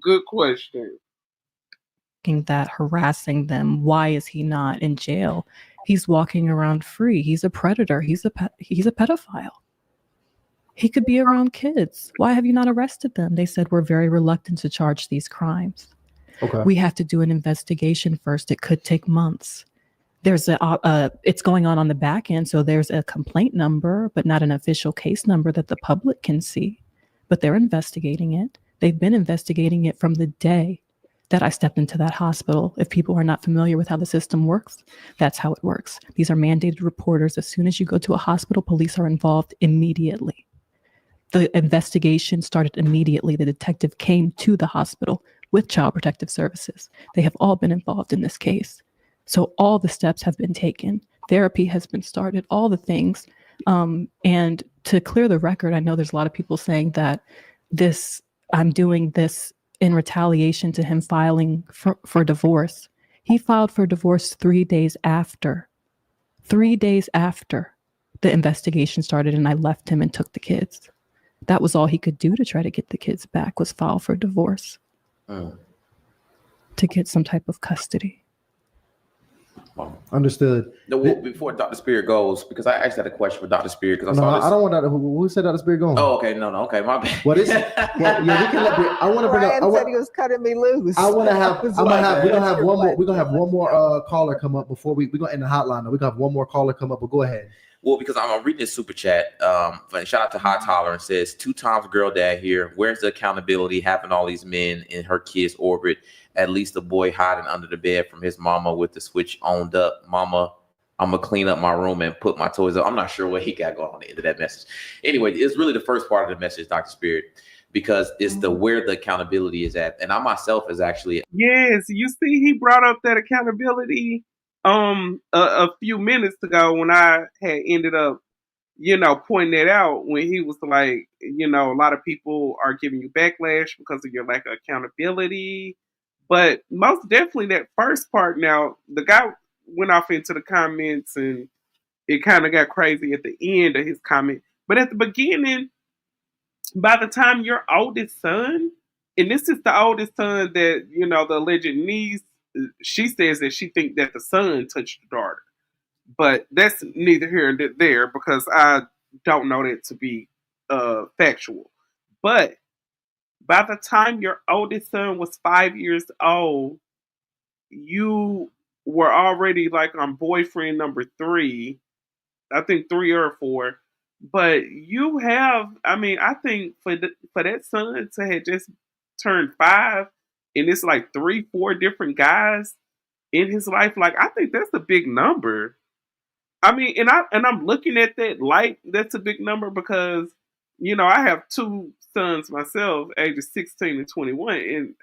good question. that, harassing them. Why is he not in jail? He's walking around free. He's a predator. He's a pedophile. He could be around kids. Why have you not arrested them? They said we're very reluctant to charge these crimes. Okay. We have to do an investigation first. It could take months. There's it's going on the back end, so there's a complaint number, but not an official case number that the public can see. But they're investigating it. They've been investigating it from the day that I stepped into that hospital. If people are not familiar with how the system works, that's how it works. These are mandated reporters. As soon as you go to a hospital, police are involved immediately. The investigation started immediately. The detective came to the hospital with Child Protective Services. They have all been involved in this case. So all the steps have been taken. Therapy has been started, all the things. And to clear the record, I know there's a lot of people saying that I'm doing this in retaliation to him filing for divorce. He filed for divorce 3 days after. 3 days after the investigation started, and I left him and took the kids. That was all he could do to try to get the kids back, was file for divorce to get some type of custody. Understood. No, before Dr. Spirit goes, because I actually had a question for Dr. Spirit because I No, saw this. I don't want that. Who said Dr. Spirit going? Oh, okay, no, okay, my bad. What is it? Well, yeah, we can let. I want to bring up. Brian said he was cutting me loose. I want to have. We're We're gonna have one more. We're gonna have one more caller come up before we're gonna end the hotline. Though. We're gonna have one more caller come up. But go ahead. Well, because I'm reading this super chat. Shout out to High Tolerance, says 2 times girl dad here. Where's the accountability having all these men in her kids' orbit? At least a boy hiding under the bed from his mama with the switch owned up. Mama, I'm gonna clean up my room and put my toys up. I'm not sure what he got going on the end of that message. Anyway, it's really the first part of the message, Dr. Spirit, because it's the where the accountability is at. And I myself is actually Yes, you see, he brought up that accountability a few minutes ago when I had ended up, pointing that out when he was like, a lot of people are giving you backlash because of your lack of accountability. But most definitely that first part, now the guy went off into the comments and it kind of got crazy at the end of his comment. But at the beginning, by the time your oldest son, and this is the oldest son that, the alleged niece, she says that she thinks that the son touched the daughter. But that's neither here nor there because I don't know that to be factual. But by the time your oldest son was 5 years old, you were already like on boyfriend number 3, I think 3 or 4. But you have, I think for that son to have just turned 5, and it's like 3, 4 different guys in his life, like I think that's a big number. And I'm looking at that like that's a big number because I have 2 sons myself, ages 16 and 21, and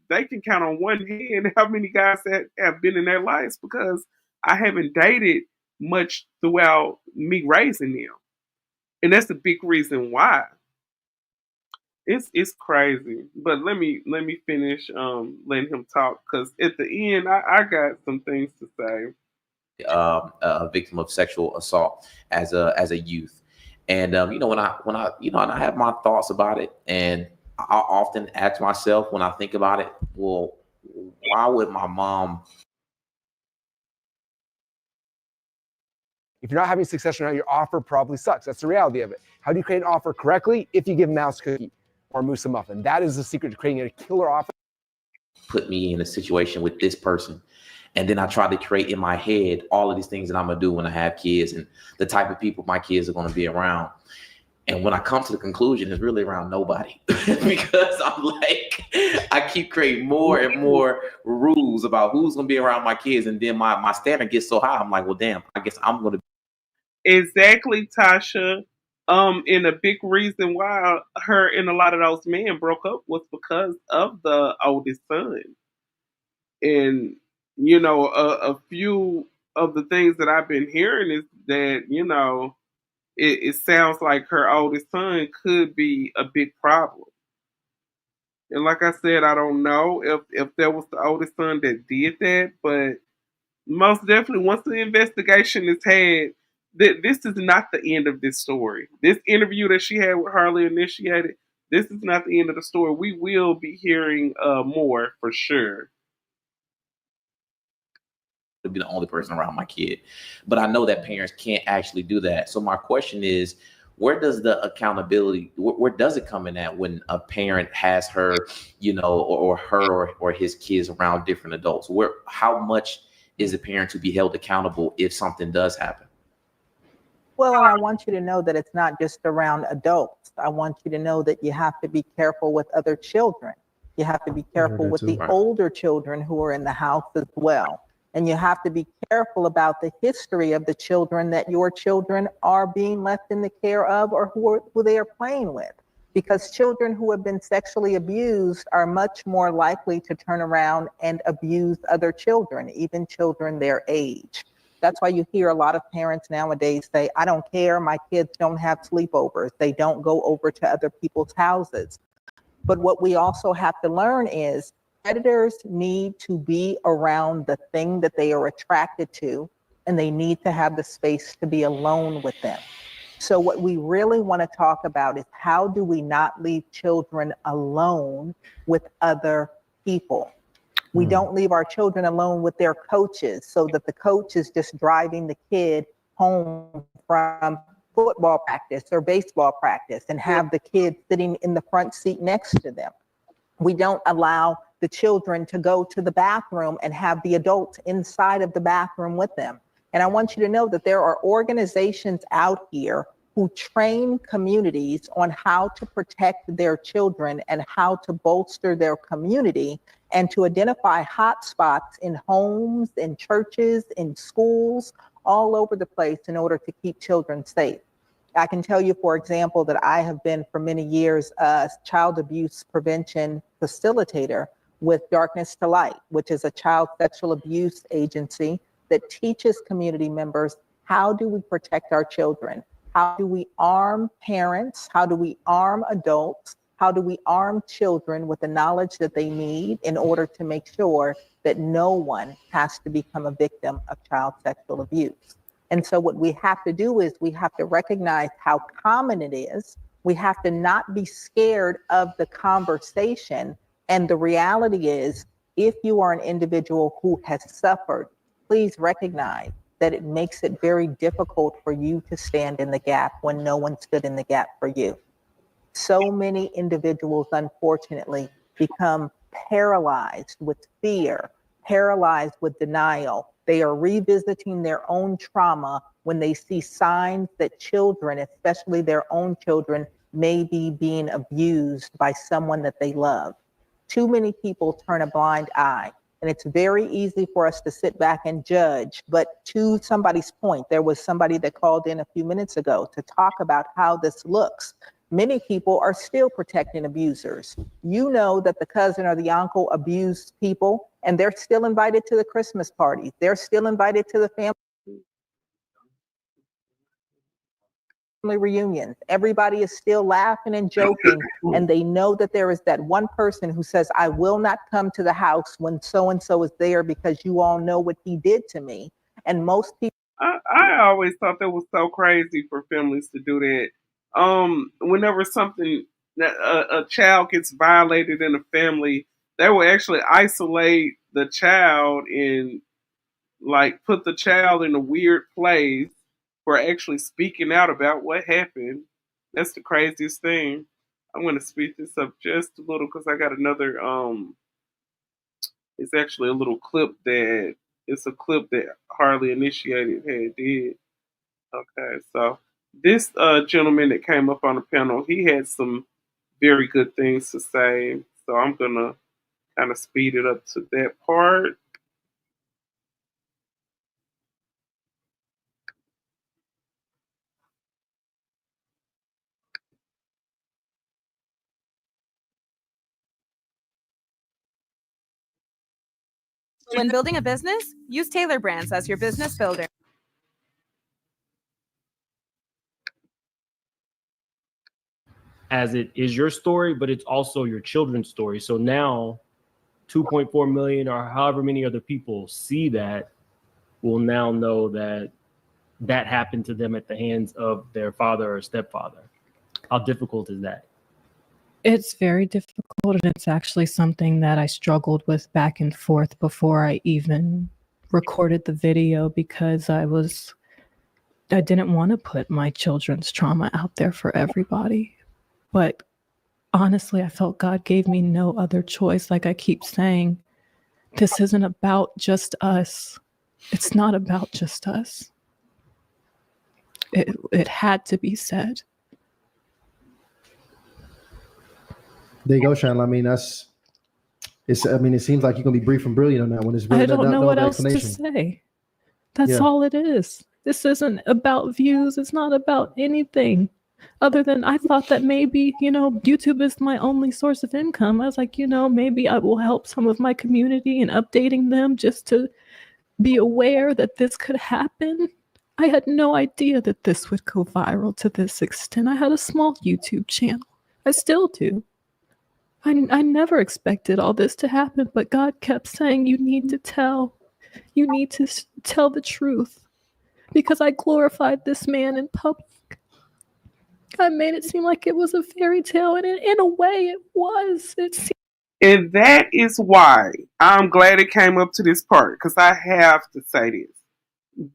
they can count on one hand how many guys that have been in their lives because I haven't dated much throughout me raising them, and that's a big reason why. It's crazy, but let me finish letting him talk because at the end I got some things to say. a victim of sexual assault as a youth. And when I have my thoughts about it, and I often ask myself when I think about it, well, why would my mom? If you're not having success right now, your offer probably sucks. That's the reality of it. How do you create an offer correctly? If you give mouse cookie or moose a muffin, that is the secret to creating a killer offer. Put me in a situation with this person. And then I try to create in my head all of these things that I'm going to do when I have kids and the type of people my kids are going to be around. And when I come to the conclusion, it's really around nobody because I'm like, I keep creating more and more rules about who's going to be around my kids. And then my standard gets so high. I'm like, well, damn, I guess I'm going to. Exactly, Tasha. And a big reason why her and a lot of those men broke up was because of the oldest son. And a few of the things that I've been hearing is that it sounds like her oldest son could be a big problem. And like I said, I don't know if that was the oldest son that did that, but most definitely once the investigation is had, this is not the end of this story. This interview that she had with Hardlyinitiated, this is not the end of the story. We will be hearing more for sure. To be the only person around my kid. But I know that parents can't actually do that. So my question is, where does the accountability, where does it come in at when a parent has her, or her or his kids around different adults? How much is the parent to be held accountable if something does happen? Well, and I want you to know that it's not just around adults. I want you to know that you have to be careful with other children. You have to be careful with the older children who are in the house as well. And you have to be careful about the history of the children that your children are being left in the care of, or who they are playing with. Because children who have been sexually abused are much more likely to turn around and abuse other children, even children their age. That's why you hear a lot of parents nowadays say, I don't care, my kids don't have sleepovers. They don't go over to other people's houses. But what we also have to learn is predators need to be around the thing that they are attracted to, and they need to have the space to be alone with them. So what we really want to talk about is how do we not leave children alone with other people? We don't leave our children alone with their coaches so that the coach is just driving the kid home from football practice or baseball practice and have the kid sitting in the front seat next to them. We don't allow the children to go to the bathroom and have the adults inside of the bathroom with them. And I want you to know that there are organizations out here who train communities on how to protect their children and how to bolster their community and to identify hotspots in homes, in churches, in schools, all over the place in order to keep children safe. I can tell you, for example, that I have been for many years a child abuse prevention facilitator with Darkness to Light, which is a child sexual abuse agency that teaches community members how do we protect our children? How do we arm parents? How do we arm adults? How do we arm children with the knowledge that they need in order to make sure that no one has to become a victim of child sexual abuse? And so what we have to do is we have to recognize how common it is. We have to not be scared of the conversation. And the reality is, if you are an individual who has suffered, please recognize that it makes it very difficult for you to stand in the gap when no one stood in the gap for you. So many individuals, unfortunately, become paralyzed with fear, paralyzed with denial. They are revisiting their own trauma when they see signs that children, especially their own children, may be being abused by someone that they love. Too many people turn a blind eye. And it's very easy for us to sit back and judge. But to somebody's point, there was somebody that called in a few minutes ago to talk about how this looks. Many people are still protecting abusers. You know that the cousin or the uncle abused people, and they're still invited to the Christmas parties. They're still invited to the family reunions. Everybody is still laughing and joking, and they know that there is that one person who says, I will not come to the house when so-and-so is there because you all know what he did to me. And most people... I always thought that was so crazy for families to do that. Whenever something that a child gets violated in a family, they will actually isolate the child and like put the child in a weird place for actually speaking out about what happened. That's the craziest thing. I'm going to speed this up just a little because I got another. It's actually a little clip that it's a clip that Hardlyinitiated had did. Okay, so this gentleman that came up on the panel, he had some very good things to say. So I'm gonna kind of speed it up to that part. When building a business, use Taylor Brands as your business builder. As it is your story, but it's also your children's story. So now 2.4 million or however many other people see that will now know that that happened to them at the hands of their father or stepfather. How difficult is that? It's very difficult, and it's actually something that I struggled with back and forth before I even recorded the video, because I didn't want to put my children's trauma out there for everybody. But honestly, I felt God gave me no other choice. Like I keep saying, this isn't about just us. It's not about just us. It had to be said. There you go, Shannon. I mean, it seems like you're gonna be brief and brilliant on that one. It's really I don't know no what other else to explanation. say. That's all it is. This isn't about views. It's not about anything other than I thought that maybe, YouTube is my only source of income. I was like, maybe I will help some of my community in updating them just to be aware that this could happen. I had no idea that this would go viral to this extent. I had a small YouTube channel. I still do. I never expected all this to happen, but God kept saying, you need to tell. You need to tell the truth. Because I glorified this man in public. I made it seem like it was a fairy tale, and in a way it was. And that is why I'm glad it came up to this part, because I have to say this.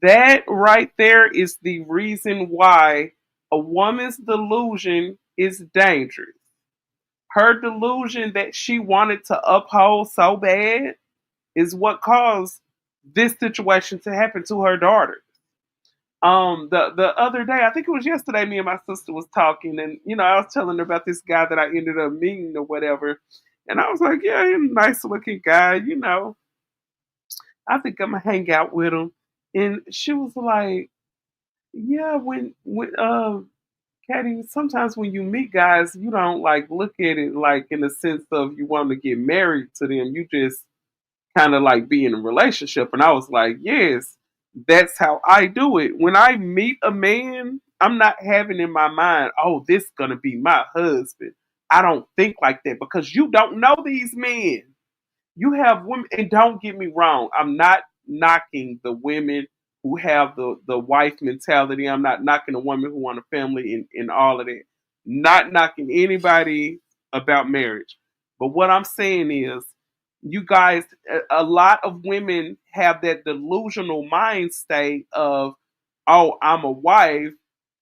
That right there is the reason why a woman's delusion is dangerous. Her delusion that she wanted to uphold so bad is what caused this situation to happen to her daughter. The other day, I think it was yesterday, me and my sister was talking, and I was telling her about this guy that I ended up meeting or whatever, and I was like, yeah, he's a nice looking guy, I think I'm gonna hang out with him. And she was like, yeah, when Katie, sometimes when you meet guys, you don't like look at it like in the sense of you want to get married to them. You just kind of like be in a relationship. And I was like, yes, that's how I do it. When I meet a man, I'm not having in my mind, oh, this is gonna be my husband. I don't think like that, because you don't know these men. You have women, and don't get me wrong, I'm not knocking the women who have the wife mentality. I'm not knocking the woman who want a family and all of that. Not knocking anybody about marriage. But what I'm saying is, you guys, a lot of women have that delusional mind state of, oh, I'm a wife,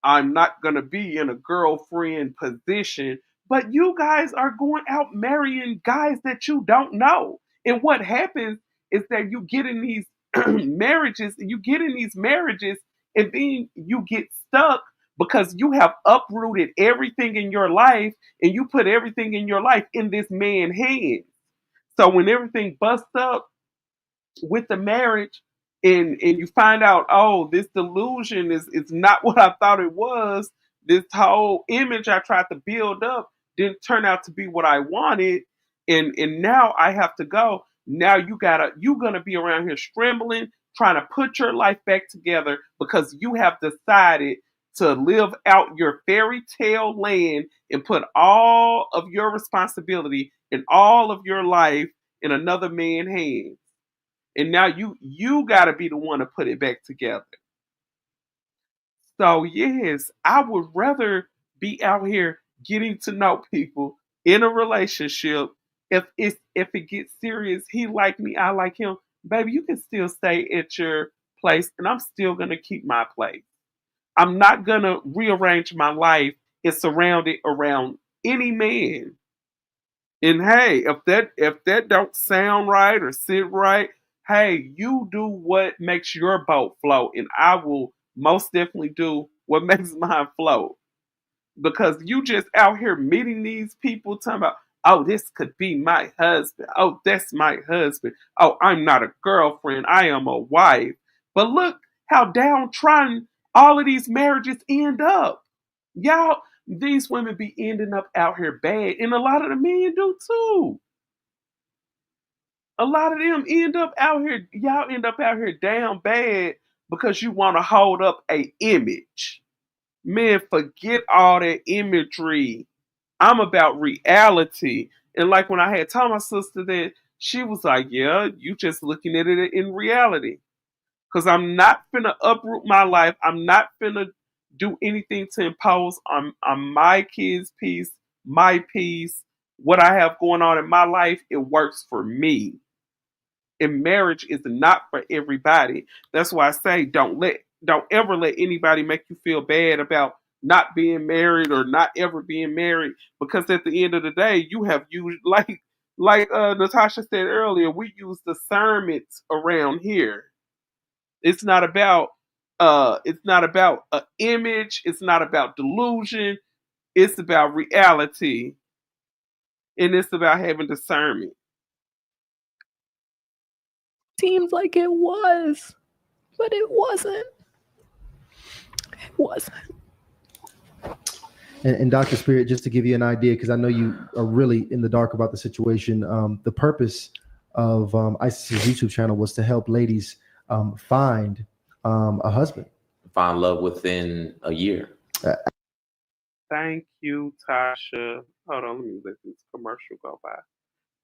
I'm not going to be in a girlfriend position. But you guys are going out marrying guys that you don't know. And what happens is that you get in these marriages, and then you get stuck because you have uprooted everything in your life, and you put everything in your life in this man's hands. So when everything busts up with the marriage, and you find out, oh, this delusion is not what I thought it was. This whole image I tried to build up didn't turn out to be what I wanted, and now I have to go. Now you're gonna be around here scrambling, trying to put your life back together because you have decided to live out your fairy tale land and put all of your responsibility and all of your life in another man's hands. And now you got to be the one to put it back together. So yes, I would rather be out here getting to know people in a relationship. If it gets serious, he like me, I like him. Baby, you can still stay at your place, and I'm still gonna keep my place. I'm not gonna rearrange my life and surround it around any man. And hey, if that don't sound right or sit right, hey, you do what makes your boat float, and I will most definitely do what makes mine float. Because you just out here meeting these people talking about, oh, this could be my husband. Oh, that's my husband. Oh, I'm not a girlfriend. I am a wife. But look how downtrodden all of these marriages end up. Y'all, these women be ending up out here bad, and a lot of the men do too. A lot of them end up out here, y'all end up out here down bad because you want to hold up a image. Man, forget all that imagery. I'm about reality. And like when I had told my sister that, she was like, yeah, you just looking at it in reality. Because I'm not finna uproot my life. I'm not finna do anything to impose on my kids' peace, my peace, what I have going on in my life. It works for me. And marriage is not for everybody. That's why I say don't ever let anybody make you feel bad about not being married or not ever being married, because at the end of the day, you have used like Natasha said earlier, we use discernment around here. It's not about an image, it's not about delusion, it's about reality, and it's about having discernment. Seemed like it was, but it wasn't. It wasn't. And Dr. Spirit, just to give you an idea, because I know you are really in the dark about the situation, the purpose of ISIS's YouTube channel was to help ladies find a husband. Find love within a year. Thank you, Tasha. Hold on, let me let this commercial go by.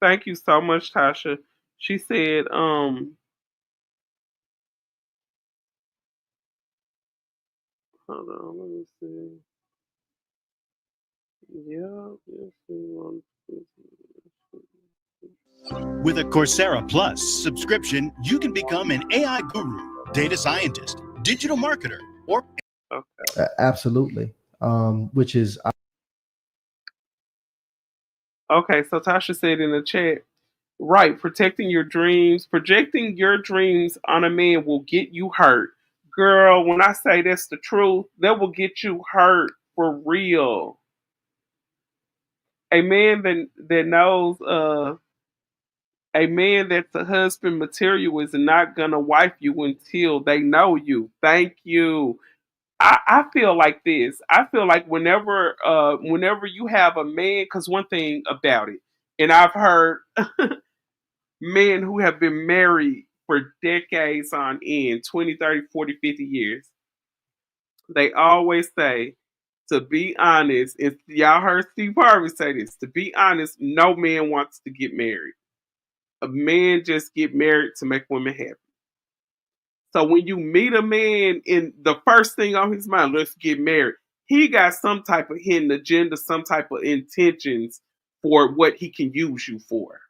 Thank you so much, Tasha. She said, hold on, let me see. Yeah, With a Coursera Plus subscription, you can become an AI guru, data scientist, digital marketer, or Absolutely. Which is okay. So Tasha said in the chat, right, projecting your dreams on a man will get you hurt. Girl, when I say that's the truth, that will get you hurt for real. A man that knows a man that's a husband material is not gonna wife you until they know you. Thank you. I feel like this. I feel like whenever you have a man, because one thing about it, and I've heard men who have been married for decades on end, 20, 30, 40, 50 years, they always say, to be honest, if y'all heard Steve Harvey say this, to be honest, no man wants to get married. A man just get married to make women happy. So when you meet a man and the first thing on his mind, let's get married, he got some type of hidden agenda, some type of intentions for what he can use you for.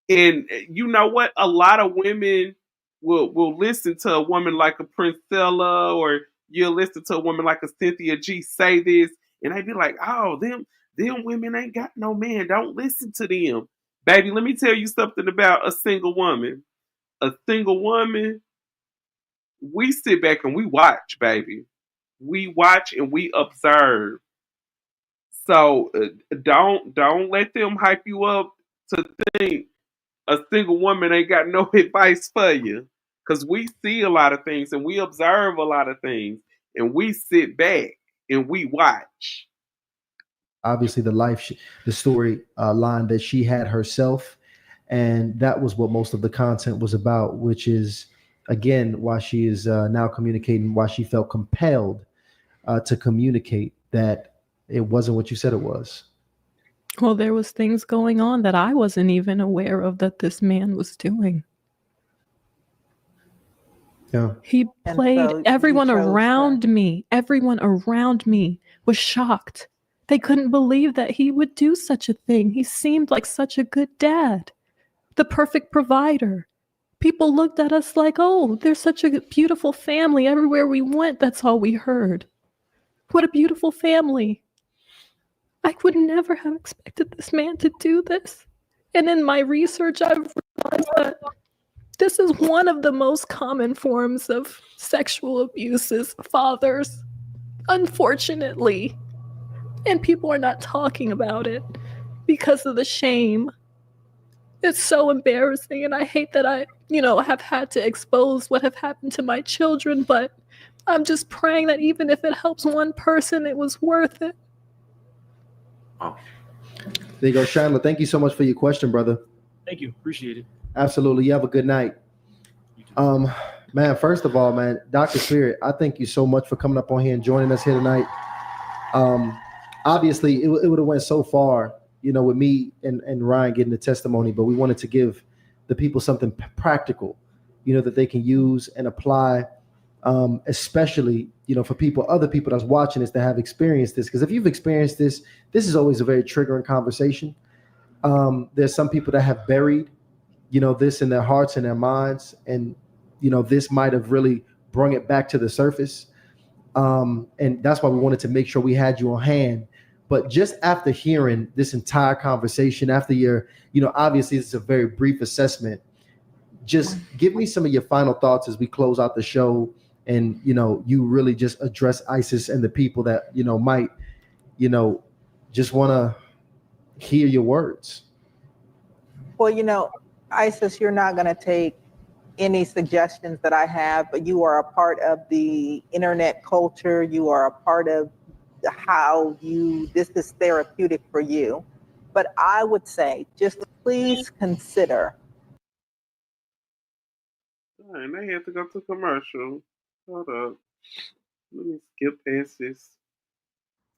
And you know what? A lot of women will listen to a woman like a Princella, or you'll listen to a woman like a Cynthia G say this, and they be like, oh, them women ain't got no man. Don't listen to them. Baby, let me tell you something about a single woman. A single woman, we sit back and we watch, baby. We watch and we observe. So don't let them hype you up to think a single woman ain't got no advice for you. Because we see a lot of things and we observe a lot of things and we sit back and we watch. obviously the story line that she had herself. And that was what most of the content was about, which is, again, why she is now communicating, why she felt compelled to communicate that it wasn't what you said it was. Well, there was things going on that I wasn't even aware of that this man was doing. Yeah. He played everyone around me. Everyone around me was shocked. They couldn't believe that he would do such a thing. He seemed like such a good dad, the perfect provider. People looked at us like, oh, they're such a beautiful family. Everywhere we went, that's all we heard. What a beautiful family. I would never have expected this man to do this. And in my research, I've realized that this is one of the most common forms of sexual abuses, fathers, unfortunately. And people are not talking about it because of the shame. It's so embarrassing, and I hate that I, have had to expose what have happened to my children, but I'm just praying that even if it helps one person, it was worth it. There you go, Chandler. Thank you so much for your question, brother. Thank you. Appreciate it. Absolutely. You have a good night. Man, first of all, man, Dr. Spirit, I thank you so much for coming up on here and joining us here tonight. Obviously, it would have went so far, with me and Ryan getting the testimony, but we wanted to give the people something practical, that they can use and apply, especially, for other people that's watching this that have experienced this. Because if you've experienced this is always a very triggering conversation. There's some people that have buried, this in their hearts and their minds, and this might have really brought it back to the surface. And that's why we wanted to make sure we had you on hand. But just after hearing this entire conversation, after your, obviously it's a very brief assessment, just give me some of your final thoughts as we close out the show, and, you really just address ISIS and the people that, might, just want to hear your words. Well, ISIS, you're not going to take any suggestions that I have, but you are a part of the internet culture. You are a part of how this is therapeutic for you. But I would say, just please consider. And they have to go to commercial. Hold up. Let me skip past this.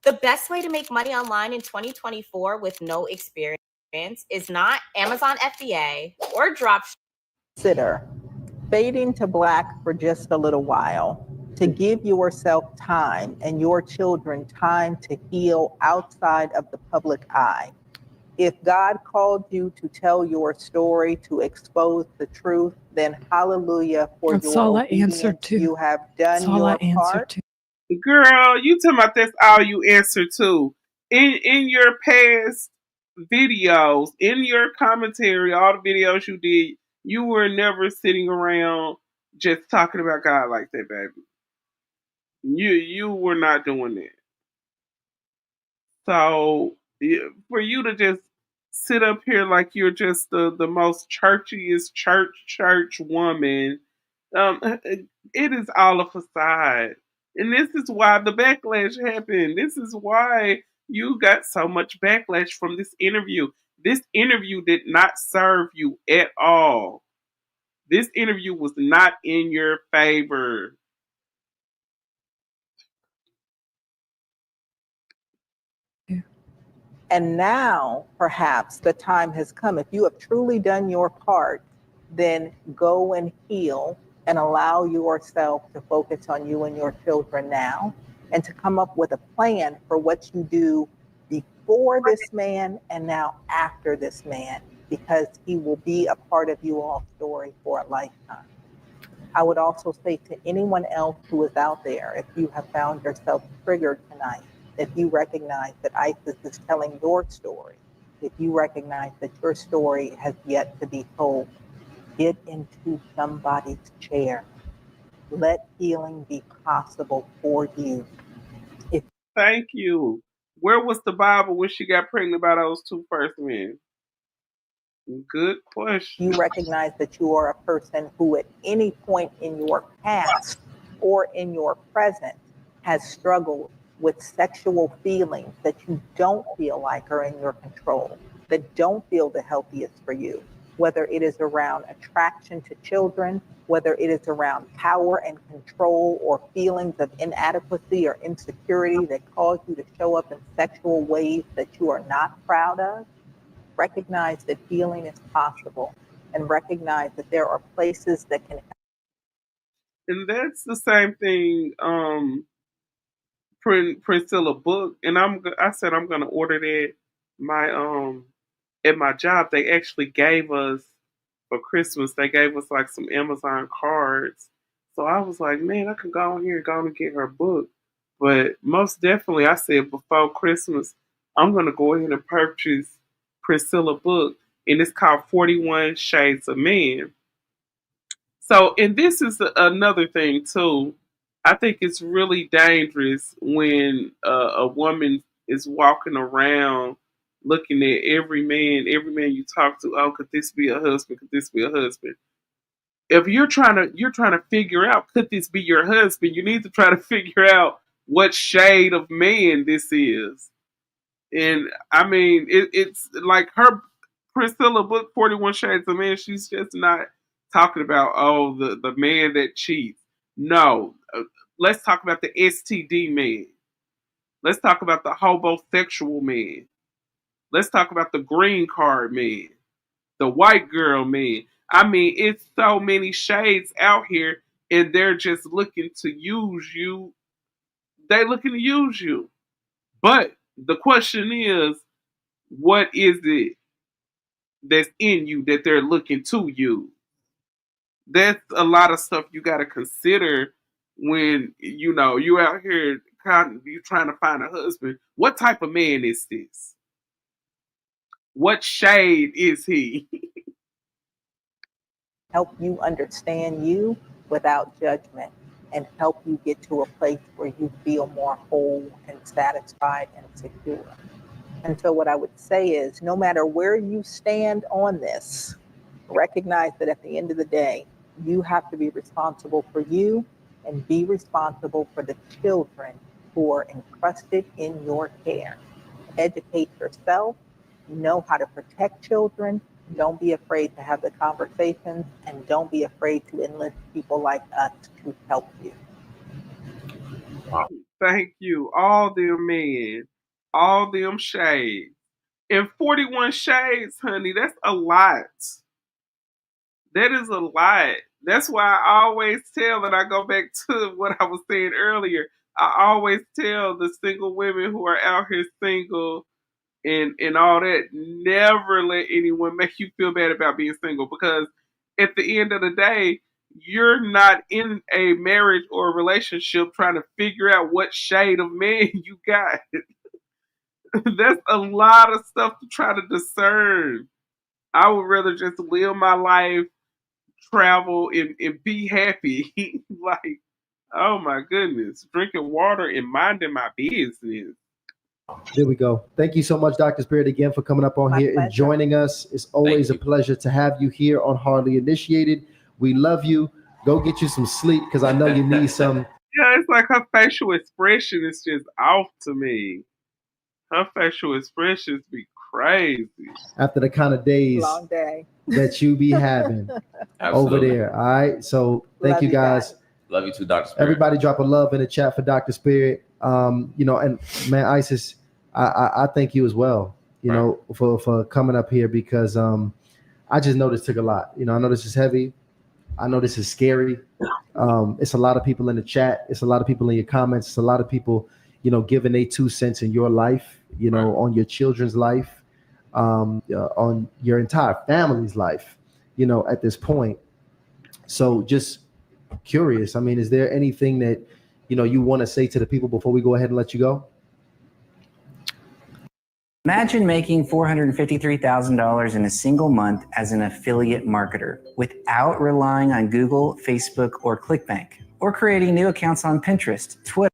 The best way to make money online in 2024 with no experience is not Amazon FBA or drop. Consider fading to black for just a little while, to give yourself time and your children time to heal outside of the public eye. If God called you to tell your story, to expose the truth, then hallelujah for That's your all I obedience. answered to. You have done That's all your I answered part. to. Girl, you talking about that's all you answer to. In your past videos, in your commentary, all the videos you did, you were never sitting around just talking about God like that, baby. You were not doing that. So for you to just sit up here like you're just the most churchiest church woman, it is all a facade. And this is why the backlash happened. This is why you got so much backlash from this interview. This interview did not serve you at all. This interview was not in your favor. And now, perhaps, the time has come. If you have truly done your part, then go and heal and allow yourself to focus on you and your children now, and to come up with a plan for what you do before this man and now after this man, because he will be a part of you all's story for a lifetime. I would also say to anyone else who is out there, if you have found yourself triggered tonight, if you recognize that ISIS is telling your story, if you recognize that your story has yet to be told, get into somebody's chair. Let healing be possible for you. Thank you. Where was the Bible when she got pregnant by those two first men? Good question. You recognize that you are a person who at any point in your past or in your present has struggled with sexual feelings that you don't feel like are in your control, that don't feel the healthiest for you, whether it is around attraction to children, whether it is around power and control, or feelings of inadequacy or insecurity that cause you to show up in sexual ways that you are not proud of. Recognize that healing is possible, and recognize that there are places that can. And that's the same thing Priscilla book, and I said I'm gonna order that. My at my job they actually gave us for Christmas, they gave us like some Amazon cards. So I was like, man, I can go on here and go and get her book. But most definitely I said before Christmas, I'm gonna go ahead and purchase Priscilla book, and it's called 41 Shades of Man. So, and this is another thing too. I think it's really dangerous when a woman is walking around looking at every man you talk to. Oh, could this be a husband? Could this be a husband? If you're trying to figure out could this be your husband, you need to try to figure out what shade of man this is. And I mean, it's like her Priscilla book 41 Shades of Man, she's just not talking about, oh, the man that cheats. No. Let's talk about the STD man. Let's talk about the homosexual man. Let's talk about the green card man, the white girl man. I mean, it's so many shades out here, and they're just looking to use you. They're looking to use you. But the question is, what is it that's in you that they're looking to use? That's a lot of stuff you got to consider when you out here you trying to find a husband. What type of man is this? What shade is he? Help you understand you without judgment and help you get to a place where you feel more whole and satisfied and secure. And so what I would say is, no matter where you stand on this, recognize that at the end of the day, you have to be responsible for you and be responsible for the children who are entrusted in your care. Educate yourself, know how to protect children, don't be afraid to have the conversations, and don't be afraid to enlist people like us to help you. Thank you. All them men, all them shades. And 41 shades, honey, that's a lot. That is a lot. That's why I always tell, and I go back to what I was saying earlier, I always tell the single women who are out here single and all that, never let anyone make you feel bad about being single, because at the end of the day, you're not in a marriage or a relationship trying to figure out what shade of man you got. That's a lot of stuff to try to discern. I would rather just live my life, travel, and be happy. Like, oh my goodness, drinking water and minding my business. There we go. Thank you so much, Dr. Spirit, again for coming up on My here and pleasure. joining us. It's always a pleasure to have you here on Hardly Initiated. We love you. Go get you some sleep because I know you need some. Yeah, it's like her facial expression is just off to me. Her facial expressions be crazy. After the kind of days Long day. that you be having over Absolutely. there. All right. So thank Love you you guys. Love you too, Dr. Spirit. Everybody drop a love in the chat for Dr. Spirit. And man, Isis, I thank you as well, for coming up here because I just know this took a lot. I know this is heavy. I know this is scary. It's a lot of people in the chat. It's a lot of people in your comments. It's a lot of people, giving their 2 cents in your life, on your children's life, on your entire family's life, at this point. So just curious. I mean, is there anything that, you want to say to the people before we go ahead and let you go? Imagine making $453,000 in a single month as an affiliate marketer without relying on Google, Facebook, or ClickBank, or creating new accounts on Pinterest, Twitter.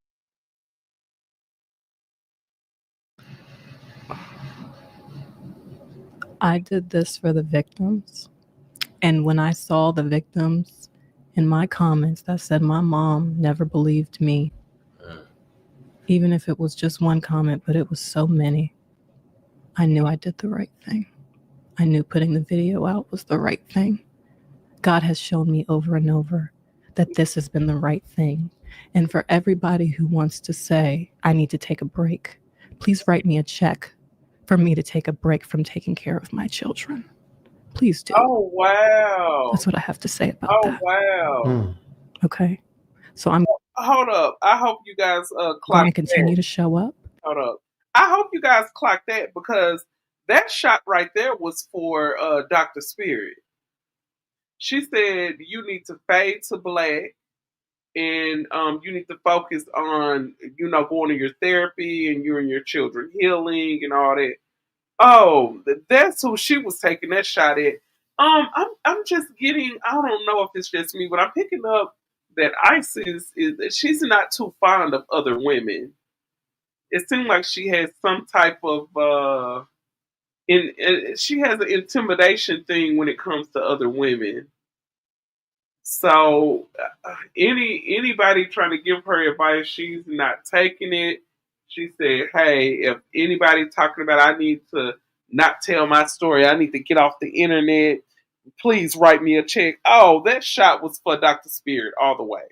I did this for the victims. And when I saw the victims in my comments that said my mom never believed me, even if it was just one comment, but it was so many, I knew I did the right thing. I knew putting the video out was the right thing. God has shown me over and over that this has been the right thing. And for everybody who wants to say, I need to take a break, please write me a check for me to take a break from taking care of my children. Please do. Oh, wow. That's what I have to say about that. Wow. Okay. So I'm Hold up. I hope you guys going clock to continue that. to show up. Hold up. I hope you guys clock that, because that shot right there was for Dr. Spirit. She said you need to fade to black, and you need to focus on, going to your therapy and you and your children healing and all that. Oh, that's who she was taking that shot at. I'm just getting, I don't know if it's just me, but I'm picking up that Isis she's not too fond of other women. It seemed like she has some type of she has an intimidation thing when it comes to other women. So anybody trying to give her advice, she's not taking it. She said, "Hey, if anybody talking about I need to not tell my story. I need to get off the internet. Please write me a check. Oh, that shot was for Dr. Spirit all the way.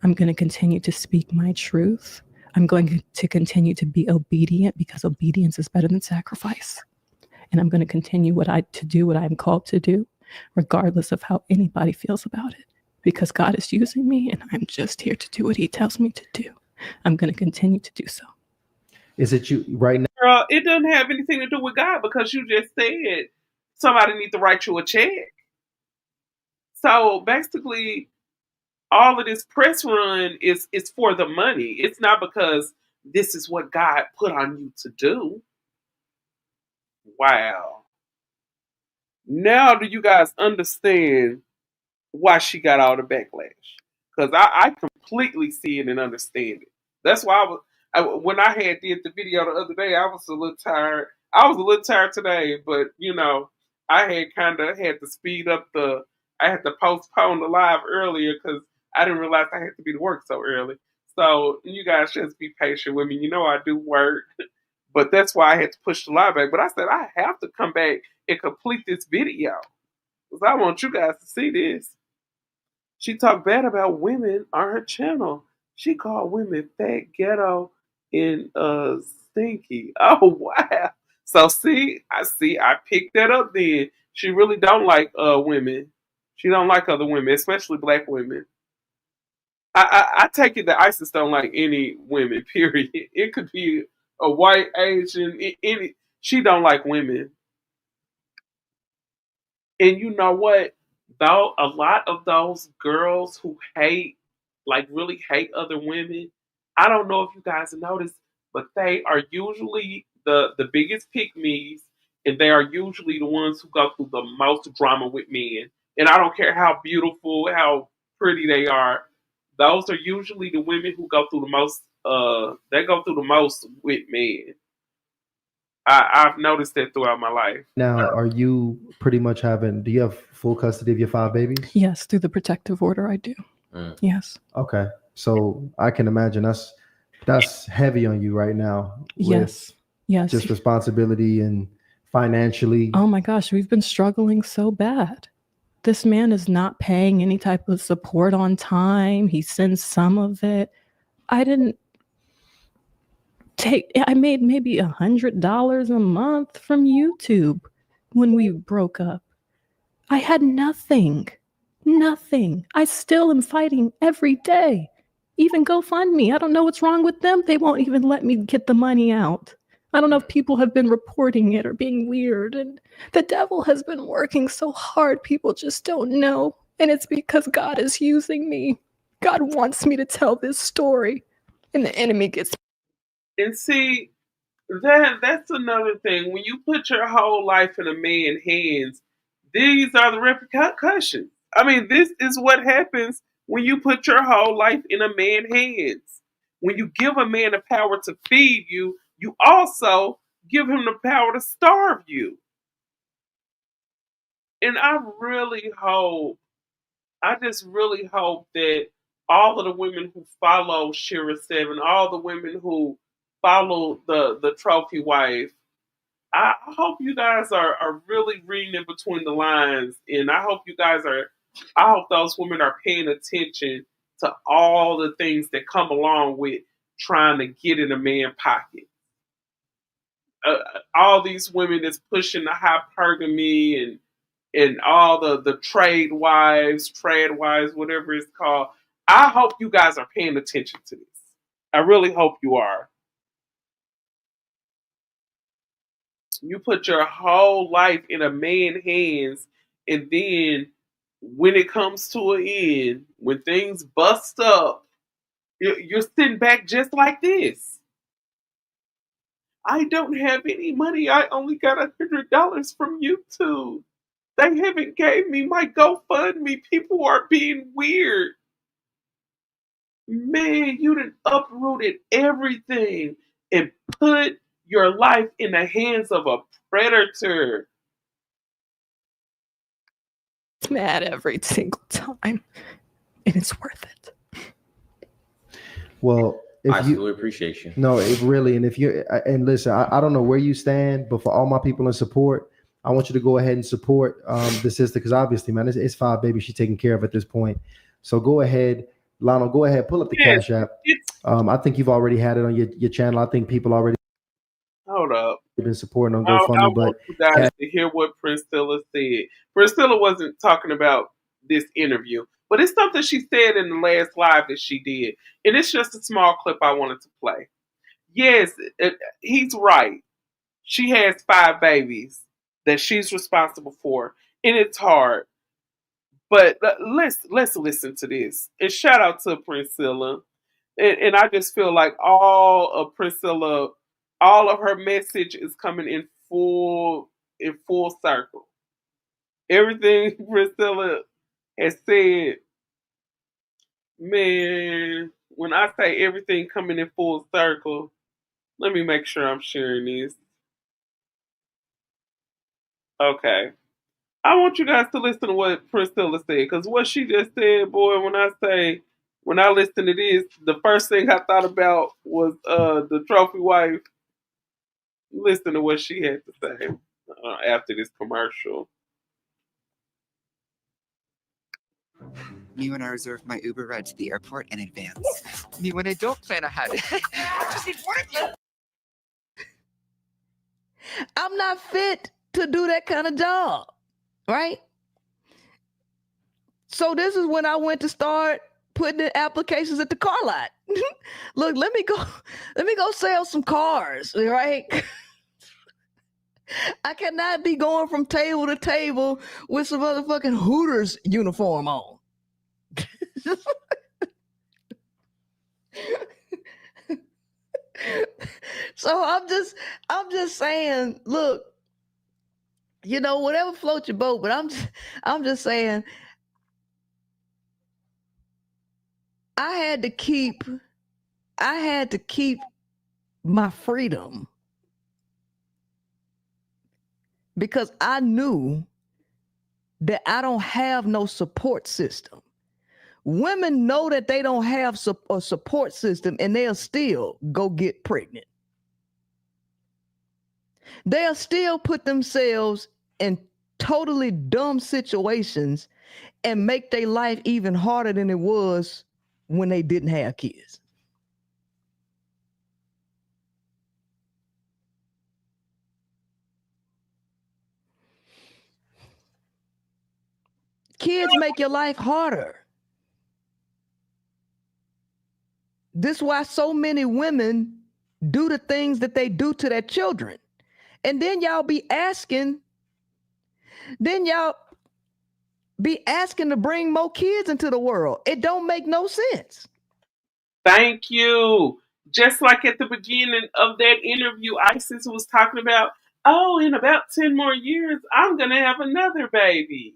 I'm going to continue to speak my truth. I'm going to continue to be obedient because obedience is better than sacrifice. And I'm going to continue to do what I'm called to do, regardless of how anybody feels about it. Because God is using me and I'm just here to do what he tells me to do. I'm going to continue to do so. Is it you right now? Girl, it doesn't have anything to do with God because you just said somebody needs to write you a check. So basically, all of this press run is for the money. It's not because this is what God put on you to do. Wow. Now do you guys understand why she got all the backlash? Because I completely see it and understand it. That's why when I had did the video the other day, I was a little tired. I was a little tired today, but I had kind of had to speed up I had to postpone the live earlier because I didn't realize I had to be to work so early. So you guys just be patient with me. I do work, but that's why I had to push the live back. But I said I have to come back and complete this video because I want you guys to see this. She talked bad about women on her channel. She called women fat, ghetto, and stinky. Oh wow! So I picked that up. Then she really don't like women. She don't like other women, especially black women. I take it that ISIS don't like any women. Period. It could be a white, Asian, any. She don't like women. And you know what? Though a lot of those girls who really hate other women, I don't know if you guys noticed, but they are usually the biggest pick-me's, and they are usually the ones who go through the most drama with men. And I don't care how beautiful, how pretty they are. Those are usually the women who go through the most. They go through the most with men. I've noticed that throughout my life. Now, are you pretty much do you have full custody of your 5 babies? Yes, through the protective order, I do. Yes. Okay. So I can imagine that's heavy on you right now. Yes. Yes. Just responsibility and financially. Oh my gosh, we've been struggling so bad. This man is not paying any type of support on time. He sends some of it. I made maybe $100 a month from YouTube when we broke up. I had nothing. I still am fighting every day. Even GoFundMe. I don't know what's wrong with them. They won't even let me get the money out. I don't know if people have been reporting it or being weird. And the devil has been working so hard. People just don't know. And it's because God is using me. God wants me to tell this story. And the enemy gets. And see, that's another thing. When you put your whole life in a man's hands, these are the repercussions. I mean, this is what happens when you put your whole life in a man's hands. When you give a man the power to feed you, you also give him the power to starve you. And I just really hope that all of the women who follow Shira 7, all the women who follow the trophy wife, I hope you guys are really reading in between the lines. And I hope those women are paying attention to all the things that come along with trying to get in a man's pocket. All these women that's pushing the hypergamy and all the trad wives, whatever it's called. I hope you guys are paying attention to this. I really hope you are. You put your whole life in a man's hands, and then when it comes to an end, when things bust up, you're sitting back just like this. I don't have any money. I only got $100 from YouTube. They haven't gave me my GoFundMe. People are being weird. Man, you done uprooted everything and put your life in the hands of a predator. It's mad every single time, and it's worth it. Well, I still appreciate you. No, it really, and if you and listen, I don't know where you stand, but for all my people in support, I want you to go ahead and support the sister, because obviously, man, it's 5 babies she's taking care of at this point. So go ahead, Lionel, go ahead, pull up the Cash App. I think you've already had it on your channel. I think people already Hold up. been supporting on I GoFundMe, but want you guys to hear what Priscilla said. Priscilla wasn't talking about this interview, but it's something she said in the last live that she did. And it's just a small clip I wanted to play. Yes, he's right. She has 5 babies that she's responsible for, and it's hard. But let's listen to this. And shout out to Priscilla. And I just feel like all of Priscilla, all of her message is coming in full circle. Everything Priscilla has said, man, when I say everything coming in full circle, let me make sure I'm sharing this. Okay. I want you guys to listen to what Priscilla said, because what she just said, boy, when I listen to this, the first thing I thought about was the trophy wife. Listen to what she had to say after this commercial. Me when I reserve my Uber ride to the airport in advance. Me when I don't plan ahead. Just need one of you. I'm not fit to do that kind of job, right? So this is when I went to start putting in applications at the car lot. Look, let me go sell some cars, right? I cannot be going from table to table with some motherfucking Hooters uniform on. So I'm just saying, look, you know, whatever floats your boat, but I'm just saying I had to keep my freedom because I knew that I don't have no support system. Women know that they don't have a support system and they'll still go get pregnant. They'll still put themselves in totally dumb situations and make their life even harder than it was when they didn't have kids. Kids make your life harder. This is why so many women do the things that they do to their children. And then y'all be asking to bring more kids into the world. It don't make no sense. Thank you. Just like at the beginning of that interview, Isis was talking about, oh, in about 10 more years, I'm going to have another baby.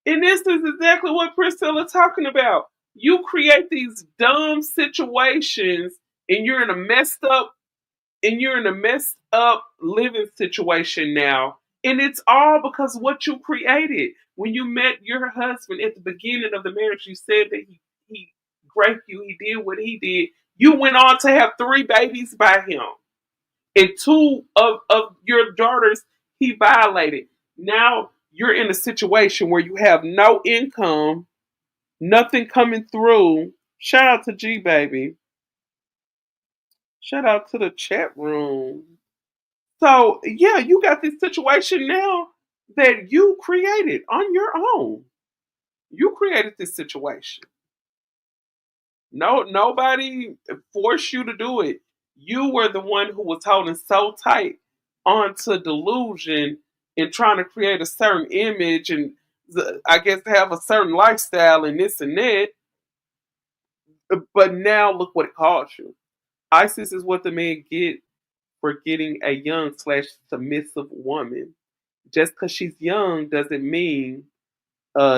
And this is exactly what Priscilla's talking about. You create these dumb situations and you're in a messed up living situation now. And it's all because of what you created. When you met your husband at the beginning of the marriage, you said that he graped you, he did what he did. You went on to have 3 babies by him. And 2 of your daughters he violated. Now you're in a situation where you have no income, nothing coming through. Shout out to G Baby. Shout out to the chat room. So yeah, you got this situation now that you created on your own. You created this situation. No, nobody forced you to do it. You were the one who was holding so tight onto delusion and trying to create a certain image and I guess have a certain lifestyle and this and that. But now look what it cost you. ISIS is what the men get for getting a young / submissive woman. Just because she's young doesn't mean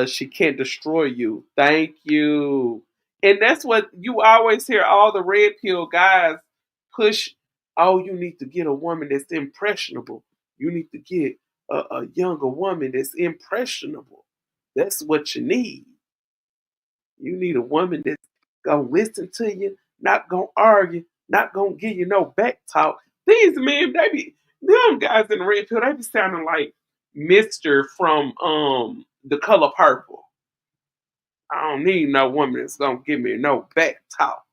she can't destroy you. Thank you. And that's what you always hear all the red pill guys push. Oh, you need to get a woman that's impressionable. You need to get a younger woman that's impressionable. That's what you need. You need a woman that's gonna listen to you, not gonna argue, not gonna give you no back talk. These men, them guys in the red pill, they be sounding like Mister from The Color Purple. I don't need no woman that's gonna give me no back talk.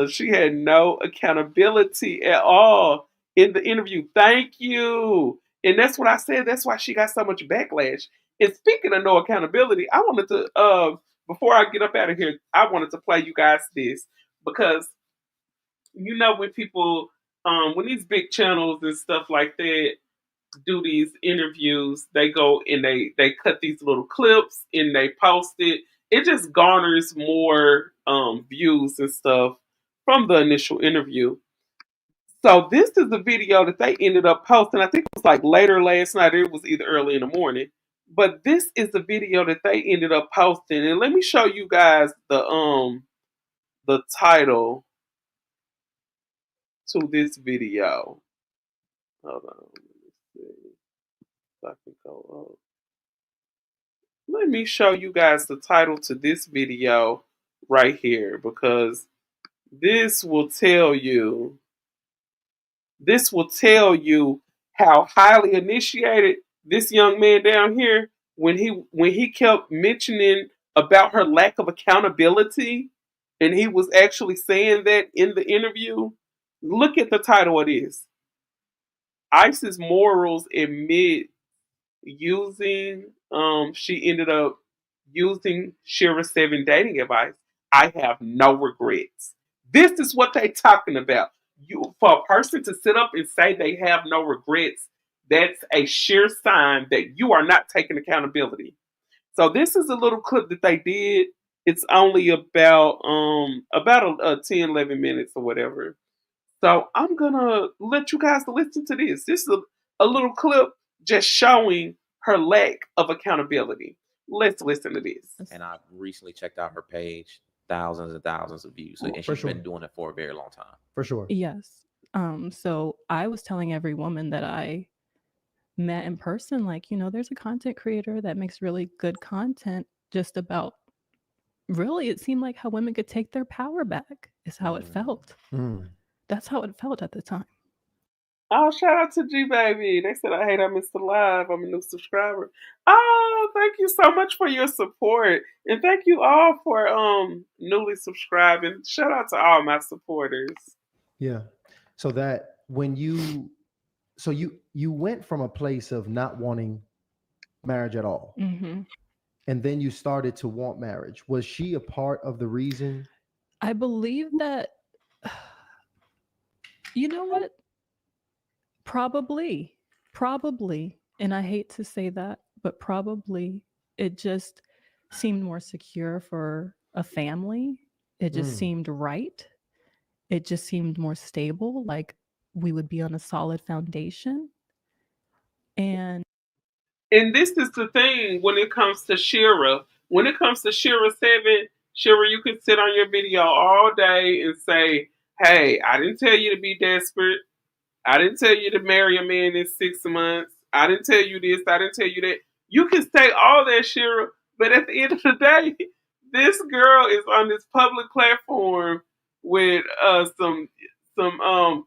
She had no accountability at all in the interview. Thank you. And that's what I said. That's why she got so much backlash. And speaking of no accountability, I wanted to before I get up out of here, I wanted to play you guys this because when people when these big channels and stuff like that do these interviews, they go and they cut these little clips and they post it. It just garners more views and stuff from the initial interview. So this is the video that they ended up posting. I think it was like later last night. It was either early in the morning. But this is the video that they ended up posting. And let me show you guys the title to this video. Hold on. Let me see if I can go up. Let me show you guys the title to this video right here because this will tell you how highly initiated this young man down here when he kept mentioning about her lack of accountability and he was actually saying that in the interview. Look at the title of this. Ice's morals amid she ended up using Shira 7 dating advice. I have no regrets. This is what they talking about. For a person to sit up and say they have no regrets, that's a sure sign that you are not taking accountability. So this is a little clip that they did. It's only about 10, 11 minutes or whatever. So I'm gonna let you guys listen to this. This is a little clip just showing her lack of accountability. Let's listen to this. And I recently checked out her page, thousands and thousands of views. And she's been doing it for a very long time. For sure. Yes. So I was telling every woman that I met in person, like, there's a content creator that makes really good content just about really, it seemed like how women could take their power back is how it felt. That's how it felt at the time. Oh, shout out to G Baby. They said I hate I missed the live. I'm a new subscriber. Oh, thank you so much for your support. And thank you all for newly subscribing. Shout out to all my supporters. Yeah. So that when you went from a place of not wanting marriage at all. Mm-hmm. And then you started to want marriage. Was she a part of the reason? I believe that, you know what? Probably. And I hate to say that, but probably it just seemed more secure for a family. It just seemed right. It just seemed more stable, like we would be on a solid foundation. And this is the thing when it comes to Shira. When it comes to Shira 7, Shira, you can sit on your video all day and say, hey, I didn't tell you to be desperate. I didn't tell you to marry a man in 6 months. I didn't tell you this. I didn't tell you that. You can say all that, Shira, but at the end of the day, this girl is on this public platform with some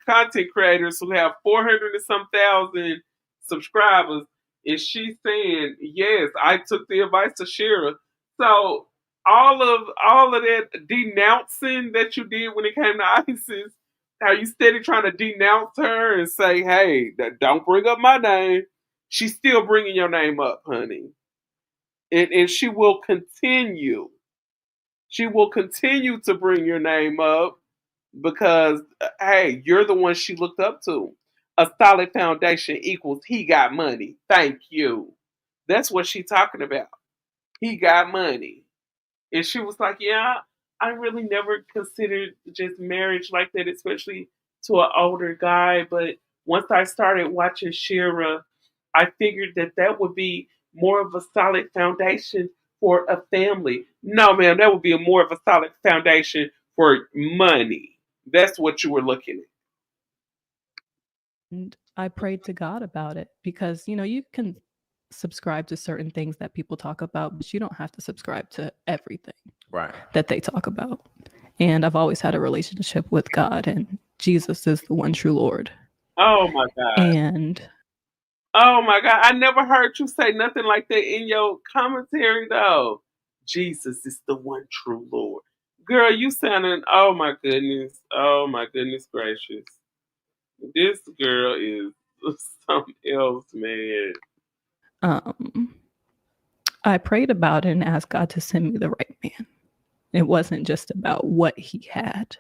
content creators who have 400 and some thousand subscribers, and she's saying, "Yes, I took the advice of Shira." So all of that denouncing that you did when it came to ISIS, how you steady trying to denounce her and say, hey, don't bring up my name. She's still bringing your name up, honey. And she will continue. She will continue to bring your name up because, hey, you're the one she looked up to. A solid foundation equals he got money. Thank you. That's what she's talking about. He got money. And she was like, yeah, I really never considered just marriage like that, especially to an older guy. But once I started watching Shira, I figured that would be more of a solid foundation for a family. No, ma'am, that would be more of a solid foundation for money. That's what you were looking at. And I prayed to God about it because, you can subscribe to certain things that people talk about, but you don't have to subscribe to everything Right. that they talk about. And I've always had a relationship with God, and Jesus is the one true Lord. Oh my God. And oh my God. I never heard you say nothing like that in your commentary though. Jesus is the one true Lord. Girl, you sounding, oh my goodness. Oh my goodness gracious. This girl is something else, man. I prayed about it and asked God to send me the right man. It wasn't just about what he had.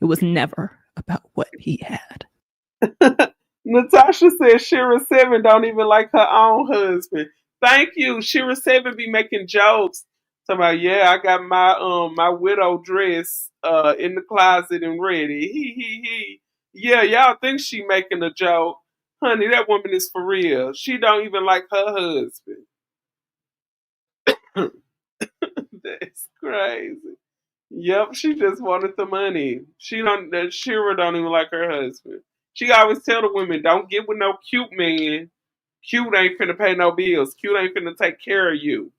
It was never about what he had. Natasha says Shira 7 don't even like her own husband. Thank you. Shira 7 be making jokes. Talking about, yeah, I got my widow dress in the closet and ready. He. Yeah, y'all think she making a joke. Honey, that woman is for real. She don't even like her husband. That's crazy. Yep, she just wanted the money. Shira don't even like her husband. She always tell the women, don't get with no cute man. Cute ain't finna pay no bills. Cute ain't finna take care of you.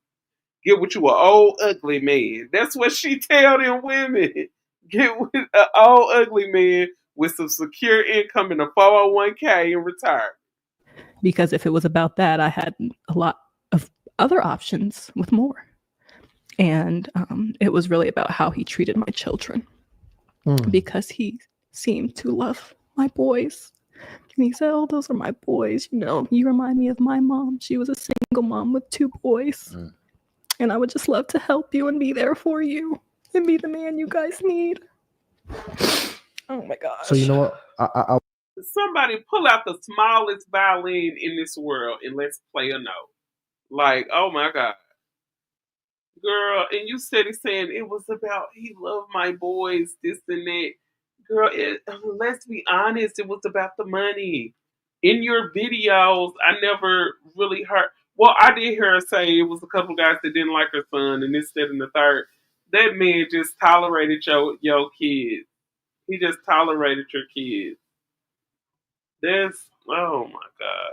Get with you an old ugly man. That's what she tell them women. Get with an old ugly man with some secure income in a 401k and retire. Because if it was about that, I had a lot of other options with more. And it was really about how he treated my children. Because he seemed to love my boys. And he said, oh, those are my boys. You know, you remind me of my mom. She was a single mom with 2 boys. And I would just love to help you and be there for you and be the man you guys need. Oh my gosh. So you know what? I Somebody pull out the smallest violin in this world and let's play a note. Like, oh my God. Girl, and you said he saying it was about he loved my boys, this and that. Girl, let's be honest, it was about the money. In your videos, I never really heard. Well, I did hear her say it was a couple guys that didn't like her son, and this, that, and the third. That man just tolerated your kids. He just tolerated your kids. That's, oh my God.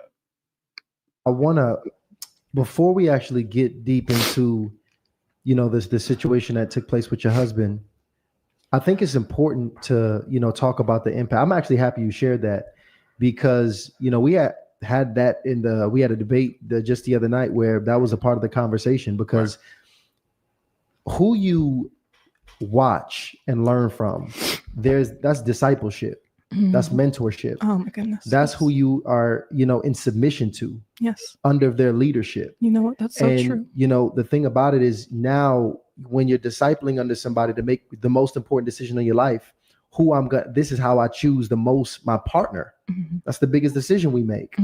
I want to, before we actually get deep into, you know, this situation that took place with your husband, I think it's important to, you know, talk about the impact. I'm actually happy you shared that because, you know, we had that we had a debate just the other night where that was a part of the conversation because who you watch and learn from, that's discipleship. That's mentorship. Oh my goodness. That's who you are, you know, in submission to. Yes. Under their leadership. You know what? That's so true. You know, the thing about it is now when you're discipling under somebody to make the most important decision in your life, this is how I choose my partner. That's the biggest decision we make.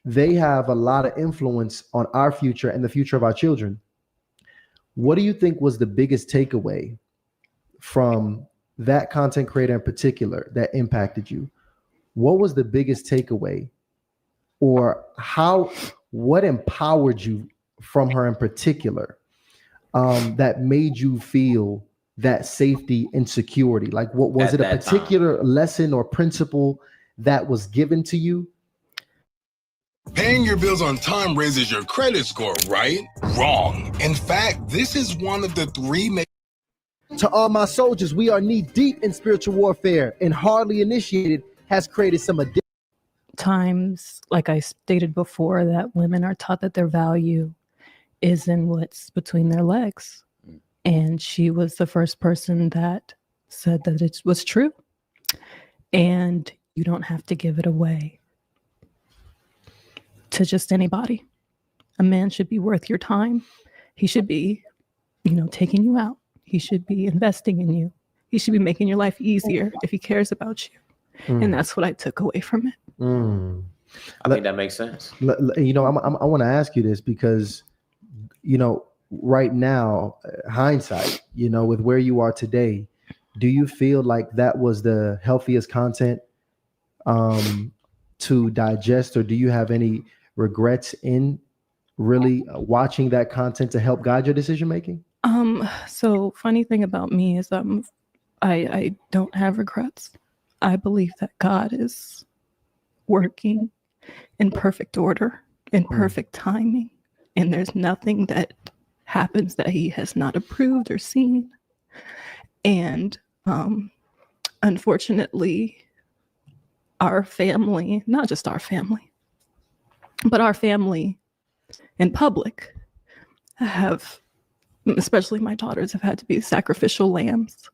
They have a lot of influence on our future and the future of our children. What do you think was the biggest takeaway from that content creator in particular that impacted you? What was the biggest takeaway, or what empowered you from her in particular that made you feel that safety and security? Like, what was it, a particular lesson or principle that was given to you? Paying your bills on time raises your credit score, right? Wrong. In fact, this is one of the 3 To all my soldiers, we are knee deep in spiritual warfare, and Hardlyinitiated has created some times, like I stated before, that women are taught that their value is in what's between their legs. And she was the first person that said that it was true. And you don't have to give it away to just anybody. A man should be worth your time. He should be, you know, taking you out. He should be investing in you. He should be making your life easier if he cares about you. And that's what I took away from it. I think that makes sense. You know, I want to ask you this because, you know, right now, hindsight, you know, with where you are today, do you feel like that was the healthiest content to digest, or do you have any regrets in really watching that content to help guide your decision making? So funny thing about me is I don't have regrets. I believe that God is working in perfect order in perfect timing. And there's nothing that happens that he has not approved or seen. And unfortunately, our family, not just our family, but our family in public have, especially my daughters, have had to be sacrificial lambs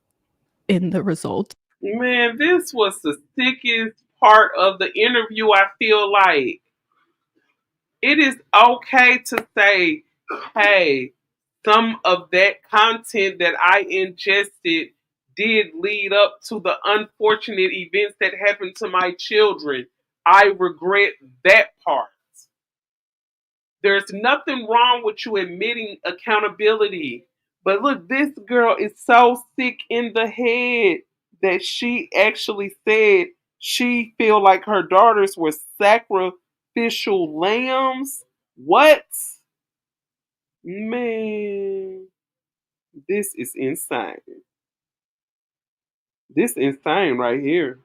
in the result. Man, this was the sickest part of the interview, I feel like. It is okay to say, hey, some of that content that I ingested did lead up to the unfortunate events that happened to my children. I regret that part. There's nothing wrong with you admitting accountability. But look, this girl is so sick in the head that she actually said she feel like her daughters were sacrificial lambs. What? Man, this is insane. This is insane right here.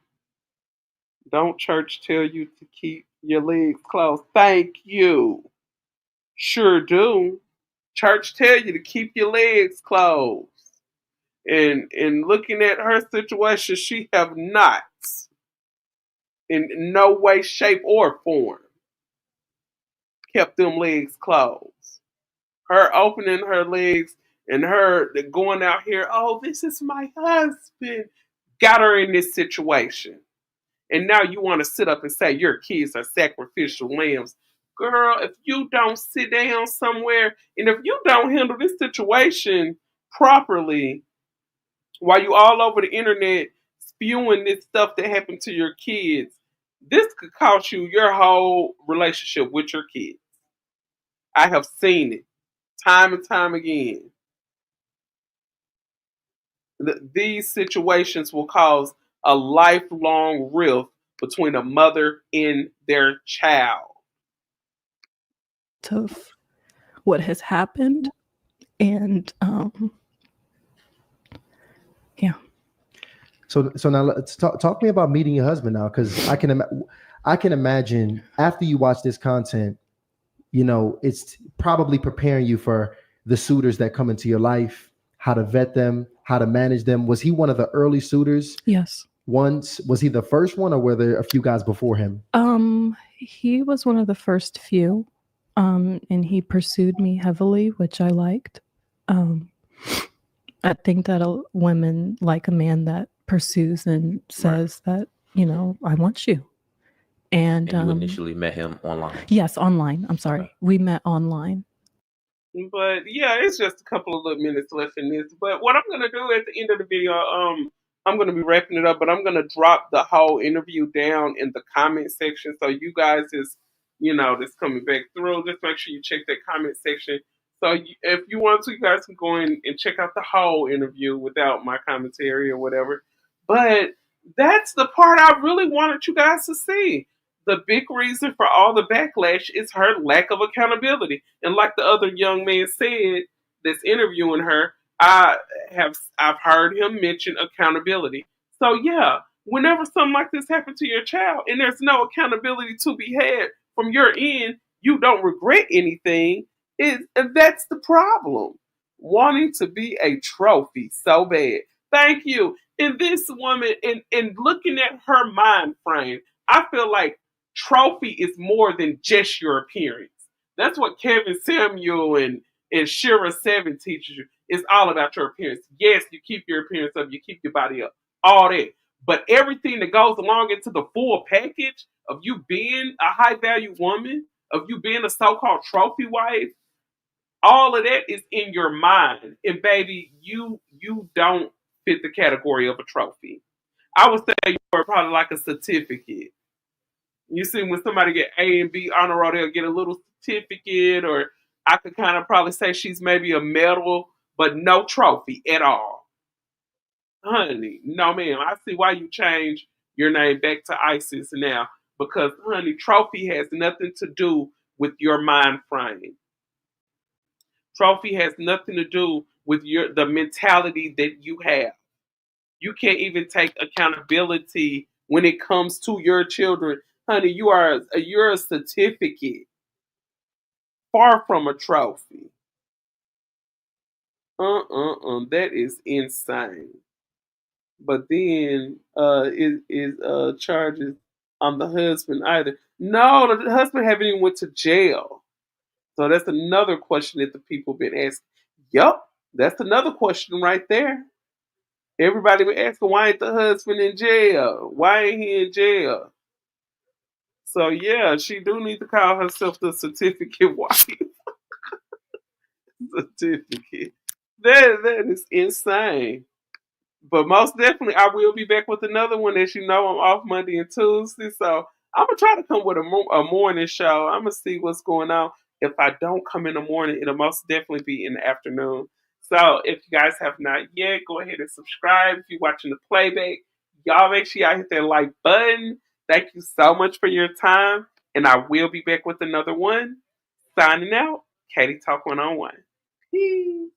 Don't church tell you to keep your legs closed? Thank you. Sure do. Church tell you to keep your legs closed. And looking at her situation, she have not, in no way, shape, or form, kept them legs closed. Her opening her legs and her going out here, oh, this is my husband, got her in this situation. And now you want to sit up and say your kids are sacrificial lambs. Girl, if you don't sit down somewhere and if you don't handle this situation properly, while you all over the internet spewing this stuff that happened to your kids, this could cost you your whole relationship with your kids. I have seen it time and time again. These situations will cause a lifelong rift between a mother and their child. Of what has happened. And yeah. So now let's talk to me about meeting your husband now, because I can imagine after you watch this content, you know, it's probably preparing you for the suitors that come into your life, how to vet them, how to manage them. Was he one of the early suitors? Yes. Was he the first one, or were there a few guys before him? He was one of the first few. And he pursued me heavily, which I liked. I think that women like a man that pursues and says that, you know, I want you. And you initially met him online? Yes, online. I'm sorry. Okay. We met online. But yeah, it's just a couple of little minutes left in this. But what I'm gonna do at the end of the video, I'm gonna be wrapping it up, but I'm gonna drop the whole interview down in the comment section. So you guys is, you know, that's coming back through, just make sure you check that comment section. So if you want to, you guys can go in and check out the whole interview without my commentary or whatever. But that's the part I really wanted you guys to see. The big reason for all the backlash is her lack of accountability. And like the other young man said that's interviewing her, I've heard him mention accountability. So yeah, whenever something like this happens to your child and there's no accountability to be had from your end, you don't regret anything. That's the problem. Wanting to be a trophy so bad. Thank you. And this woman, and looking at her mind frame, I feel like trophy is more than just your appearance. That's what Kevin Samuel and Shira 7 teaches you. It's all about your appearance. Yes, you keep your appearance up, you keep your body up, all that. But everything that goes along into the full package of you being a high value woman, of you being a so-called trophy wife, all of that is in your mind. And baby, you don't fit the category of a trophy. I would say you're probably like a certificate. You see, when somebody get A and B honor roll, they'll get a little certificate, or I could kind of probably say she's maybe a medal, but no trophy at all. Honey, no ma'am. I see why you changed your name back to ISIS now, because honey, trophy has nothing to do with your mind frame. Trophy has nothing to do with the mentality that you have. You can't even take accountability when it comes to your children. Honey, you're a certificate. far from a trophy. That is insane. But then is charges on the husband either. No, the husband haven't even went to jail. So that's another question that the people been asking. Yup, that's another question right there. Everybody been asking, why ain't the husband in jail? Why ain't he in jail? So yeah, she do need to call herself the certificate wife. Certificate. That is insane. But most definitely, I will be back with another one. As you know, I'm off Monday and Tuesday, so I'm gonna try to come with a morning show. I'm gonna see what's going on. If I don't come in the morning, it'll most definitely be in the afternoon. So if you guys have not yet, go ahead and subscribe. If you're watching the playback, y'all make sure y'all hit that like button. Thank you so much for your time, and I will be back with another one. Signing out, Katie Talk 101. Peace.